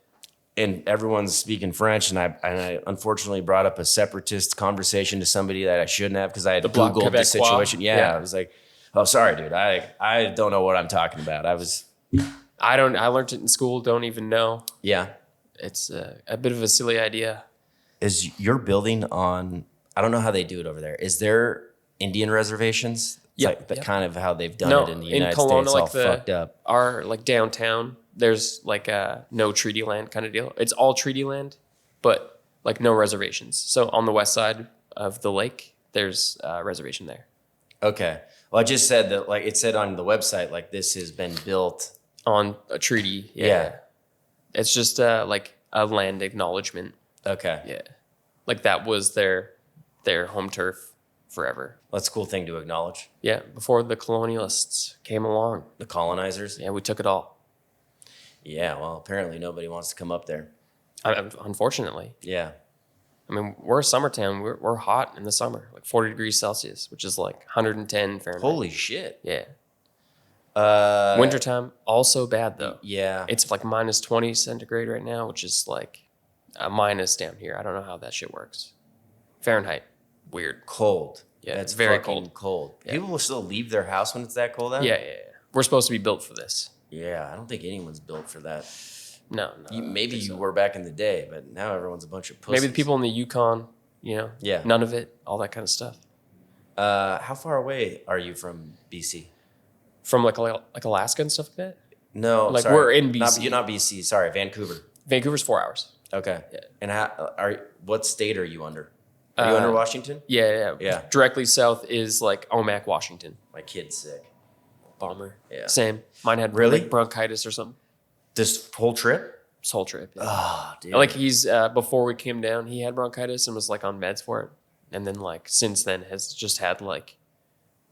And everyone's speaking French, and I unfortunately brought up a separatist conversation to somebody that I shouldn't have because I had Googled the situation. Yeah, I was like, oh, sorry, dude. I don't know what I'm talking about. I learned it in school. Don't even know. Yeah. It's a bit of a silly idea. Is your building on, I don't know how they do it over there. Is there Indian reservations? Kind of how they've done it in the United Kelowna, States, all fucked up. Our like downtown, there's like a no treaty land kind of deal. It's all treaty land, but like no reservations. So on the west side of the lake, there's a reservation there. Okay. Well, I just said that, like it said on the website, like this has been built on a treaty. Yeah. It's just like a land acknowledgement. Okay. Yeah. Like that was their home turf forever. That's a cool thing to acknowledge. Yeah. Before the colonialists came along. The colonizers. Yeah, we took it all. Yeah. Well, apparently nobody wants to come up there. Unfortunately. Yeah. I mean, we're a summer town. We're hot in the summer, like 40 degrees Celsius, which is like 110 Fahrenheit. Holy shit. Yeah. Wintertime, also bad though. Yeah. It's like minus 20 centigrade right now, which is like a minus down here. I don't know how that shit works. Fahrenheit, weird. Cold. Yeah, that's it's very cold. Yeah. People will still leave their house when it's that cold out? Yeah. We're supposed to be built for this. Yeah, I don't think anyone's built for that. No. Maybe you were back in the day, but now everyone's a bunch of pussies. Maybe the people in the Yukon, Yeah. None of it, all that kind of stuff. How far away are you from BC? From like Alaska and stuff like that? No, like sorry. we're in BC. You're not BC. Sorry, Vancouver. Vancouver's 4 hours. Okay. Yeah. And what state are you under? Are you under Washington? Yeah. Directly south is like Omak, Washington. My kid's sick. Bummer. Yeah. Same. Mine had Really? like bronchitis or something. This whole trip? This whole trip. Yeah. Oh, dude. Like he's before we came down, he had bronchitis and was like on meds for it, and then like since then has just had like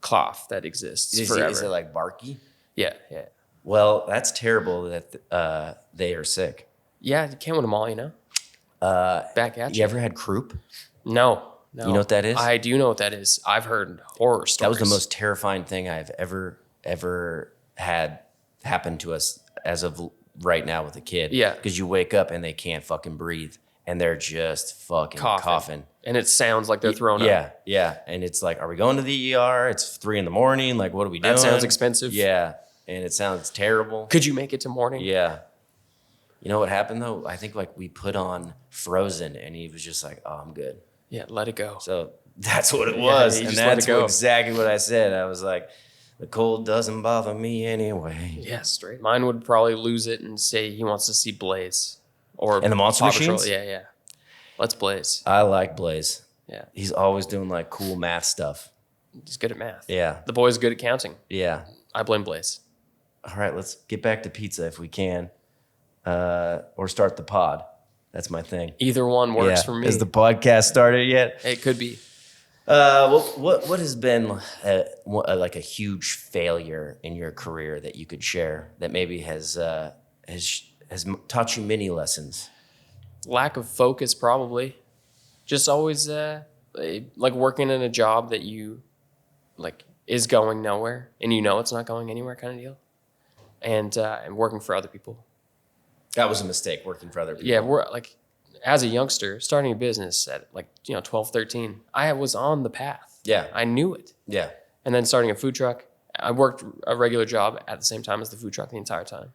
cough that exists forever. Is it like barky? Yeah. Well, that's terrible that they are sick. Yeah, you can't win them all, Back at you. You ever had croup? No. You know what that is? I do know what that is. I've heard horror stories. That was the most terrifying thing I've ever had happen to us as of right now with a kid. Yeah. Because you wake up and they can't fucking breathe and they're just fucking coughing. And it sounds like they're throwing up. Yeah. And it's like, are we going to the ER? It's 3 a.m. Like, what are we doing? That sounds expensive. Yeah. And it sounds terrible. Could you make it to morning? Yeah. You know what happened though? I think like we put on Frozen and he was just like, oh, I'm good. Yeah, let it go. So that's what it was. Yeah, and that's exactly what I said. I was like, the cold doesn't bother me anyway. Yeah, straight. Mine would probably lose it and say he wants to see Blaze. And the Monster Machines? Yeah. Let's Blaze. I like Blaze. Yeah. He's always doing like cool math stuff. He's good at math. Yeah. The boy's good at counting. Yeah. I blame Blaze. All right, let's get back to pizza if we can. Or start the pod. That's my thing. Either one works for me. Has the podcast started yet? It could be. What has been like a huge failure in your career that you could share that maybe has taught you many lessons? Lack of focus, probably. Just always like working in a job that you like is going nowhere and it's not going anywhere kind of deal. And working for other people. That was a mistake, working for other people. Yeah, we're like, as a youngster, starting a business at like, 12, 13, I was on the path. Yeah. I knew it. Yeah. And then starting a food truck, I worked a regular job at the same time as the food truck the entire time.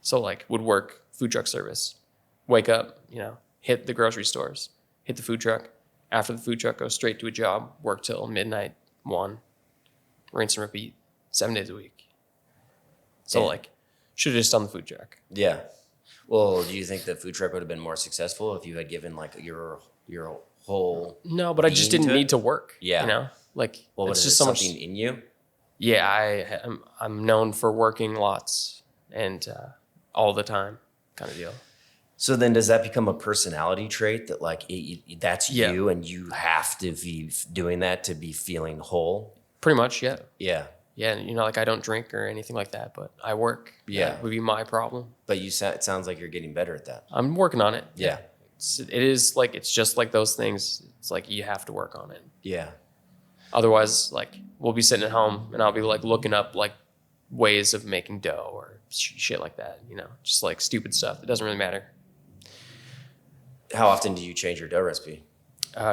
So like would work food truck service, wake up, hit the grocery stores, hit the food truck. After the food truck, go straight to a job, work till midnight, 1, rinse and repeat, 7 days a week. So like, should have just done the food truck. Yeah. Well, do you think the food truck would have been more successful if you had given like your whole. No, but I just being didn't to it? need to work. Yeah. You know, like Well, what it's is just it, so much. something in you? Yeah, I'm known for working lots and all the time, kind of deal. So then, does that become a personality trait that like that's Yeah. you, and you have to be doing that to be feeling whole? Pretty much, yeah. Yeah. Yeah, you know, like I don't drink or anything like that, but I work. Yeah. That would be my problem. But it sounds like you're getting better at that. I'm working on it. Yeah. It is like, it's just like those things. It's like you have to work on it. Yeah. Otherwise, like we'll be sitting at home and I'll be like looking up like ways of making dough or shit like that, you know, just like stupid stuff. It doesn't really matter. How often do you change your dough recipe?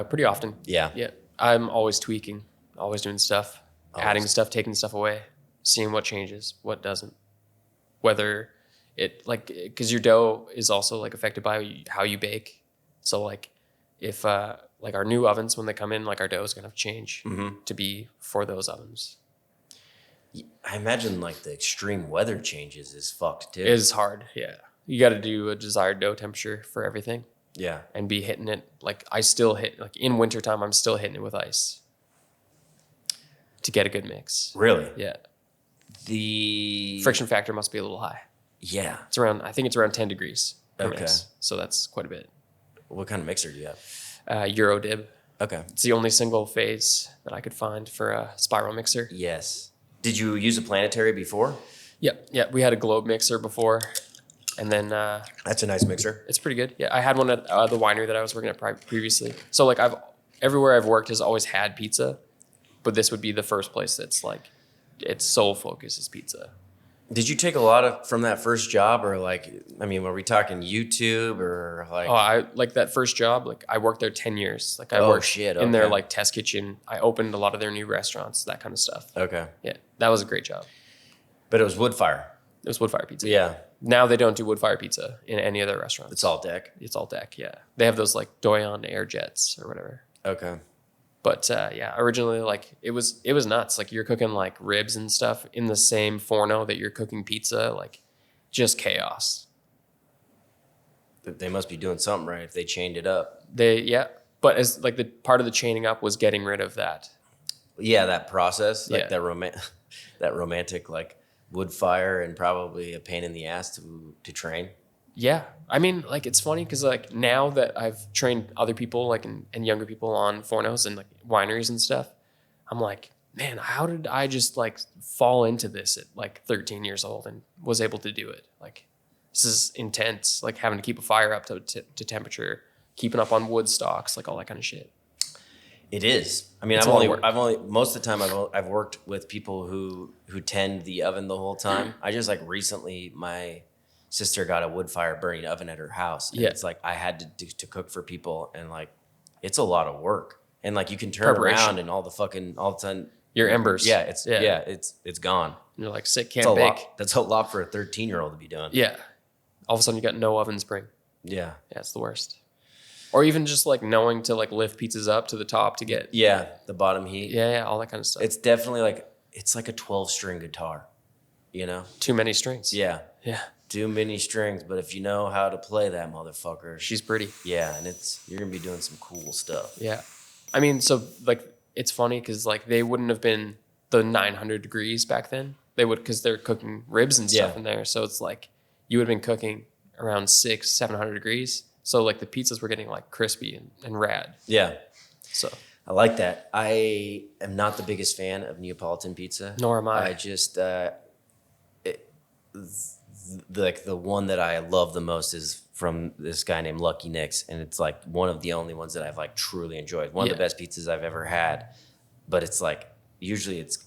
Pretty often. Yeah. Yeah. I'm always tweaking, always doing stuff, adding stuff, taking stuff away, seeing what changes, what doesn't. Whether it like, because your dough is also like affected by how you bake. So like if like our new ovens, when they come in, like our dough is going to change to be for those ovens. I imagine like the extreme weather changes is fucked too. It is hard. Yeah. You got to do a desired dough temperature for everything. Yeah. And be hitting it. Like I still hit, like in wintertime, I'm still hitting it with ice to get a good mix. Really? Yeah. The Friction factor must be a little high. Yeah. It's around, I think it's around 10 degrees per Okay. mix. So that's quite a bit. What kind of mixer do you have? Eurodib. Okay. It's the only single phase that I could find for a spiral mixer. Yes. Did you use a planetary before? Yeah. Yeah. We had a globe mixer before. And then That's a nice mixer. it's pretty good. Yeah. I had one at the winery that I was working at previously. So like everywhere I've worked has always had pizza, but this would be the first place that's like, its sole focus is pizza. Did you take a lot from that first job, or like, I mean, were we talking YouTube or like? Oh, I like that first job. Like I worked there 10 years. Like I Oh, worked shit, in their okay. like test kitchen. I opened a lot of their new restaurants, that kind of stuff. Okay. Yeah, that was a great job. But it was wood fire. It was wood fire pizza. Yeah. Now they don't do wood fire pizza in any of their restaurants. It's all deck. It's all deck. Yeah, they have those like Doyon air jets or whatever. Okay. But yeah, originally like it was nuts. Like you're cooking like ribs and stuff in the same forno that you're cooking pizza. Like just chaos. They must be doing something right if they chained it up. But as like the part of the chaining up was getting rid of that. Yeah, that process, like Yeah. that romantic like wood fire, and probably a pain in the ass to train. Yeah. I mean, like, it's funny because, like, now that I've trained other people, like, and younger people on fornos and, like, wineries and stuff, I'm like, man, how did I just, like, fall into this at, like, 13 years old and was able to do it? Like, this is intense, like, having to keep a fire up to temperature, keeping up on wood stocks, like, all that kind of shit. It is. I mean, It's I've a lot of work. only most of the time I've worked with people who tend the oven the whole time. I just like recently my sister got a wood fire burning oven at her house. And Yeah. it's like I had to cook for people, and like it's a lot lot. And like you can turn Preparation. around and all of a sudden Your embers. Yeah, it's gone. And you're like, sick, It's can't a bake. lot. That's a lot for a 13-year-old to be doing. Yeah. All of a sudden you got no oven spring. Yeah. Yeah, it's the worst. Or even just, like, knowing to, like, lift pizzas up to the top to get. Yeah, the bottom heat. Yeah, all that kind of stuff. It's definitely like it's like a 12-string guitar, you know? Too many strings. Yeah. Yeah. Too many strings, but if you know how to play that motherfucker, She's pretty. yeah, and you're gonna be doing some cool stuff. Yeah. I mean, so, like, it's funny because, like, they wouldn't have been the 900 degrees back then. They would, because they're cooking ribs and stuff Yeah. in there. So it's like you would have been cooking around 700 degrees. So, like, the pizzas were getting, like, crispy and rad. Yeah, So, I like that. I am not the biggest fan of Neapolitan pizza. nor am I. I just like the one that I love the most is from this guy named Lucky Nick's, and it's like one of the only ones that I've like truly enjoyed. One of the Yeah. best pizzas I've ever had, but it's like usually it's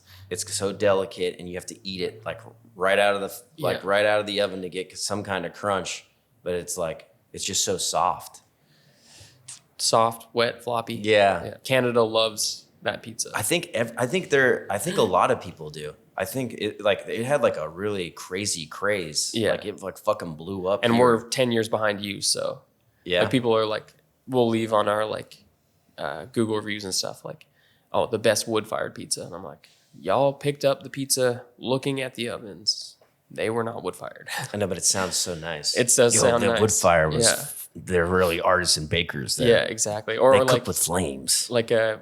so delicate, and you have to eat it like right out of the oven to get some kind of crunch. But it's like it's just so soft. Soft, wet, floppy. Yeah. Canada loves that pizza. I think a lot of people do. I think it had like a really crazy craze. Yeah. Like it like fucking blew up. And here. we're 10 years behind you. So, yeah. like, people are like, we'll leave on our, like, Google reviews and stuff, like, oh, the best wood-fired pizza. And I'm like, y'all picked up the pizza looking at the ovens. They were not wood fired. I know, but it sounds so nice. It does sound that nice. wood fire was. Yeah. They're really artisan bakers. There. Yeah, exactly. Or They like cook with flames. like a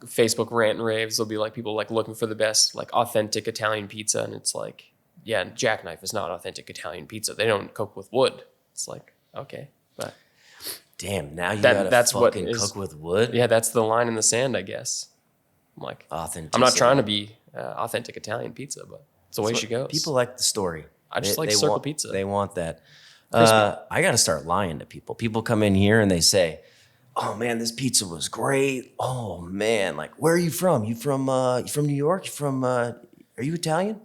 Facebook rant and raves. There'll be like people like looking for the best like authentic Italian pizza, and it's like, yeah, Jackknife is not authentic Italian pizza. They don't cook with wood. It's like, okay, but damn, now you gotta fucking cook with wood. Yeah, that's the line in the sand, I guess. I'm like, Authentic. I'm not trying to be authentic Italian pizza, but it's the way she goes. People like the story. I just like circle pizza. They want that. I got to start lying to people. People come in here and they say, "Oh man, this pizza was great. Oh man, like where are you from? You from New York? You from? Are you Italian?"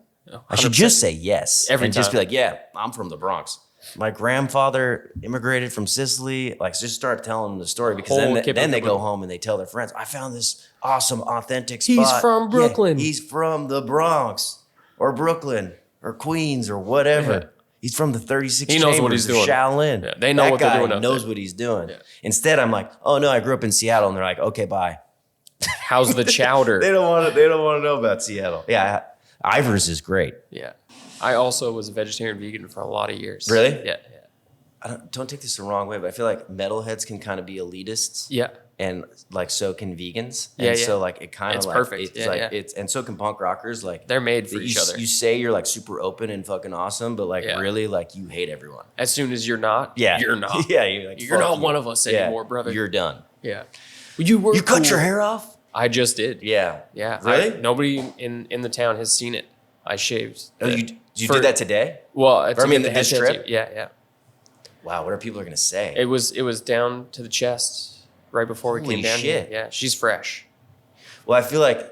I should just say yes every and time. just be like, "Yeah, I'm from the Bronx. My grandfather immigrated from Sicily." Like, just start telling them the story because then they go home and they tell their friends, "I found this awesome, authentic spot. He's from Brooklyn. Yeah, he's from the Bronx or Brooklyn or Queens or whatever." Yeah. He's from the 36 He knows what he's doing. Shaolin. Yeah, they know what they're doing. That guy knows what he's doing. Yeah. Instead, I'm like, "Oh no, I grew up in Seattle," and they're like, "Okay, bye." How's the chowder? They don't want to know about Seattle. Yeah, Ivers is great. Yeah, I also was a vegetarian vegan for a lot of years. Really? Yeah. Don't take this the wrong way, but I feel like metalheads can kind of be elitists. Yeah. And like so can vegans. Yeah, and yeah. so like it kind of It's like perfect. it's like it's and so can punk rockers. Like they're made for each other. You say you're like super open and fucking awesome, but like really like you hate everyone. As soon as you're not, yeah, you're not. Yeah, you're like you're not one of us anymore, brother. You're done. Yeah. You cut your hair off? I just did. Yeah. Yeah. Really? Nobody in the town has seen it. I shaved. Oh, you do that today? Well, I mean the head strip? Yeah. Wow, what are people gonna say? It was down to the chest right before we came down here. Yeah, she's fresh. Well, I feel like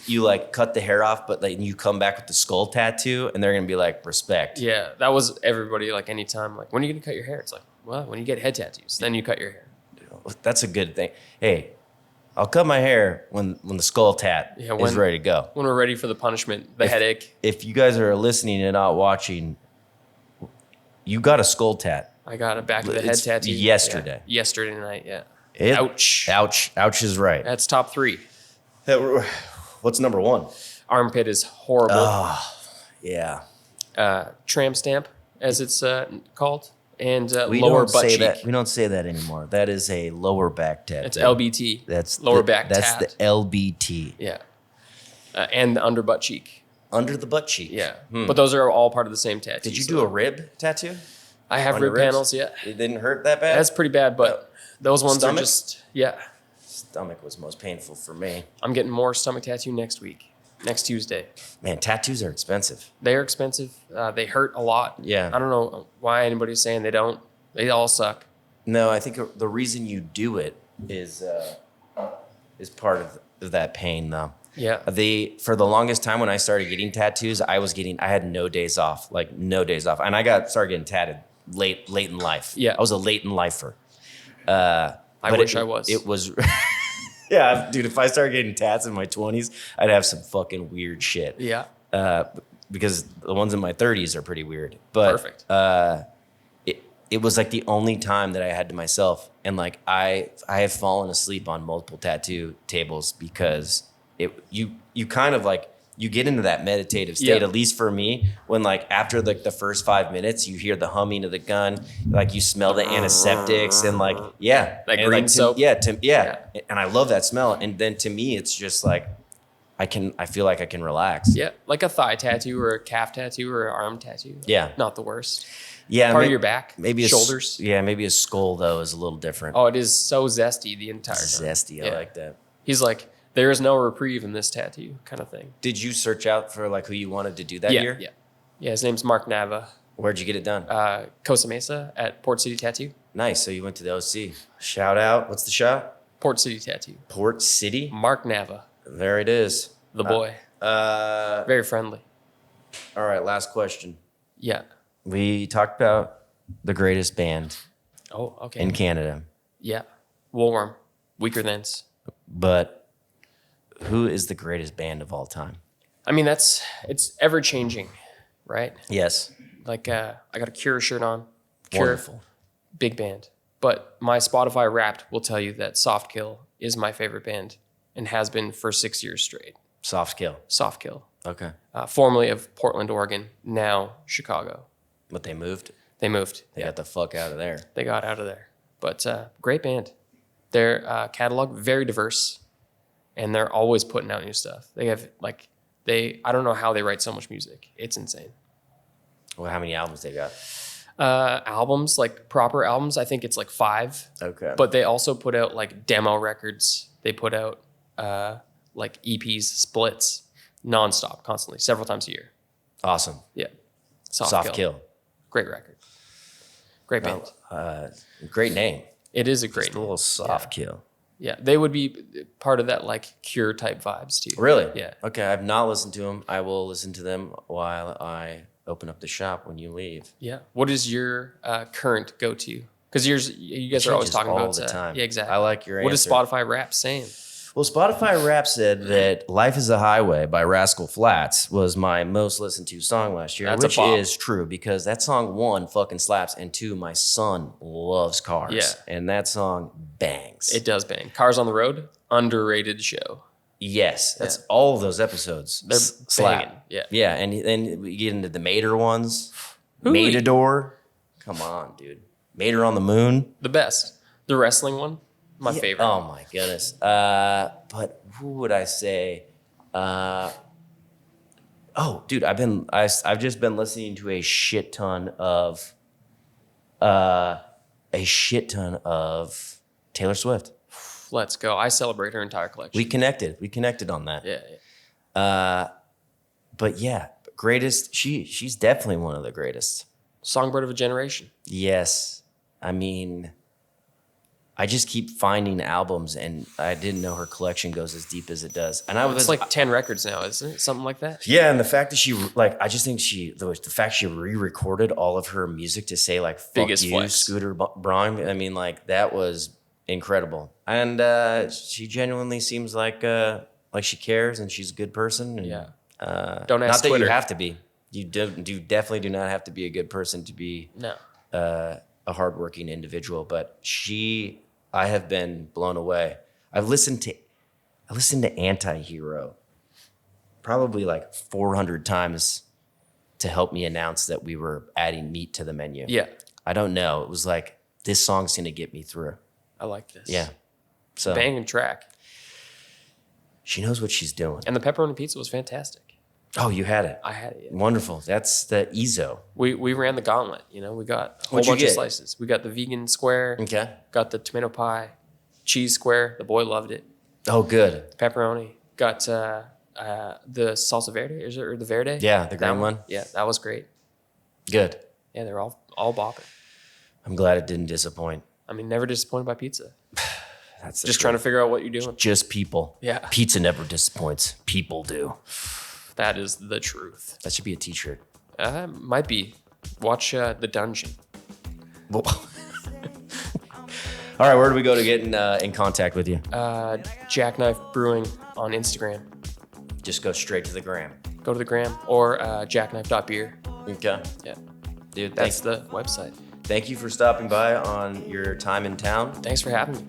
you like cut the hair off, but like you come back with the skull tattoo, and they're gonna be like, respect. Yeah, that was everybody. Like anytime, like when are you gonna cut your hair? It's like, well, when you get head tattoos, then you cut your hair. That's a good thing. Hey, I'll cut my hair when the skull tat is ready to go. When we're ready for the punishment, the headache. If you guys are listening and not watching, you got a skull tat. I got a back of the head tattoo yesterday. Yeah. Yesterday night, yeah. Ouch. Ouch is right. That's top 3. What's number 1? Armpit is horrible. Oh, yeah. Tramp stamp, as it's called, and we lower don't butt say cheek. that. We don't say that anymore. That is a lower back tattoo. It's LBT. That's lower back That's tat. the LBT. Yeah. And the under butt cheek. Under the butt cheek. Yeah. But those are all part of the same tattoo. Did you do a rib tattoo? I have rib panels, yeah. It didn't hurt that bad? That's pretty bad, but those ones Stomach? are just, yeah. Stomach was most painful for me. I'm getting more stomach tattoo next Tuesday. Man, tattoos are expensive. They are expensive. They hurt a lot. Yeah. I don't know why anybody's saying they don't. They all suck. No, I think the reason you do it is part of that pain, though. Yeah. For the longest time when I started getting tattoos, I had no days off, and I started getting tatted late in life. Yeah. I was a late in lifer. I wish I was. It was, yeah, dude. If I started getting tats in my 20s, I'd have some fucking weird shit. Yeah. Because the ones in my 30s are pretty weird. But Perfect. It was like the only time that I had to myself, and like I have fallen asleep on multiple tattoo tables because you kind of like you get into that meditative state, at least for me, when like after like the first 5 minutes, you hear the humming of the gun, like you smell the antiseptics and like, Like and green soap. And I love that smell. And then to me, it's just like, I feel like I can relax. Yeah. Like a thigh tattoo or a calf tattoo or an arm tattoo. Yeah. Not the worst. Yeah. Part of your back, maybe shoulders. Maybe a skull though is a little different. Oh, it is so zesty the entire time. Zesty. I like that. He's like, there is no reprieve in this tattoo kind of thing. Did you search out for like who you wanted to do that year? Yeah, his name's Mark Nava. Where'd you get it done? Costa Mesa at Port City Tattoo. Nice. So you went to the OC. Shout out. What's the shop? Port City Tattoo. Port City? Mark Nava. There it is. The boy. Very friendly. All right, last question. Yeah. We talked about the greatest band Oh, okay. in Canada. Yeah. Woolworm. Weaker Thans. But who is the greatest band of all time? I mean, it's ever changing, right? Yes. Like, I got a Cure shirt on. Cure, Wonderful. big band. But my Spotify Wrapped will tell you that Soft Kill is my favorite band and has been for 6 years straight. Soft Kill. Soft Kill. Okay. Formerly of Portland, Oregon, now Chicago. But they moved. They moved. They got the fuck out of there. They got out of there. But great band. Their catalog, very diverse. And they're always putting out new stuff. They have I don't know how they write so much music. It's insane. Well, how many albums they got? Albums, like proper albums, I think it's like 5. Okay. But they also put out like demo records. They put out like EPs, splits, nonstop, constantly, several times a year. Awesome. Yeah. Soft Kill. Great record. Great band. Great name. It is a great Just a little Soft Kill. Yeah, they would be part of that like Cure type vibes too. Really? Yeah. Okay, I've not listened to them. I will listen to them while I open up the shop when you leave. Yeah. What is your current go-to? Because you guys are always Changes talking all about the time. Yeah, exactly. I like your What answer. is Spotify Rap saying? Well, Spotify Rap said that "Life Is a Highway" by Rascal Flatts was my most listened to song last year, That's a which bop. is true because that song, 1, fucking slaps, and 2, my son loves cars. Yeah. And that song bangs. It does bang. Cars on the Road, underrated show. Yes, that's all of those episodes. They're slap. banging. Yeah. Yeah, and then we get into the Mater ones. Ooh. Matador. Come on, dude. Mater on the Moon. The best. The wrestling one, my favorite. Oh my goodness. But who would I say? Dude, I've just been listening to a shit ton of Taylor Swift. Let's go. I celebrate her entire collection. We connected on that. Yeah. But yeah, greatest. She's definitely one of the greatest. Songbird of a generation. Yes. I mean, I just keep finding albums, and I didn't know her collection goes as deep as it does. And It's like 10 records now, isn't it? Something like that. yeah, and the fact that I just think the fact she re-recorded all of her music to say like "fuck Biggest you, flex. Scooter Braun." I mean, like that was incredible, and she genuinely seems like she cares, and she's a good person. And, Yeah. Don't ask not that Twitter. you have to be. You definitely do not have to be a good person to be No. a hardworking individual, but I have been blown away. I listened to Anti-Hero probably like 400 times to help me announce that we were adding meat to the menu. Yeah. I don't know. It was like, this song's going to get me through. I like this. Yeah. So Banging track. she knows what she's doing. And the pepperoni pizza was fantastic. Oh, you had it. I had it. Yeah. Wonderful. That's the EZO. We ran the gauntlet. We got a whole What'd you bunch of get? slices. We got the vegan square. Okay. Got the tomato pie, cheese square. The boy loved it. Oh, good. Pepperoni. Got the salsa verde, or the verde? Yeah, the That green one. Yeah, that was great. Good. Yeah, they're all bopping. I'm glad it didn't disappoint. I mean, never disappointed by pizza. That's the Just trying to figure out what you're doing. Just people. Yeah. Pizza never disappoints. People do. That is the truth. That should be a t-shirt. Might be. Watch The Dungeon. All right, where do we go to get in contact with you? Jackknife Brewing on Instagram. Just go straight to the gram. Go to the gram or jackknife.beer. Okay. Yeah. Dude, That's the website. thank you for stopping by on your time in town. Thanks for having me.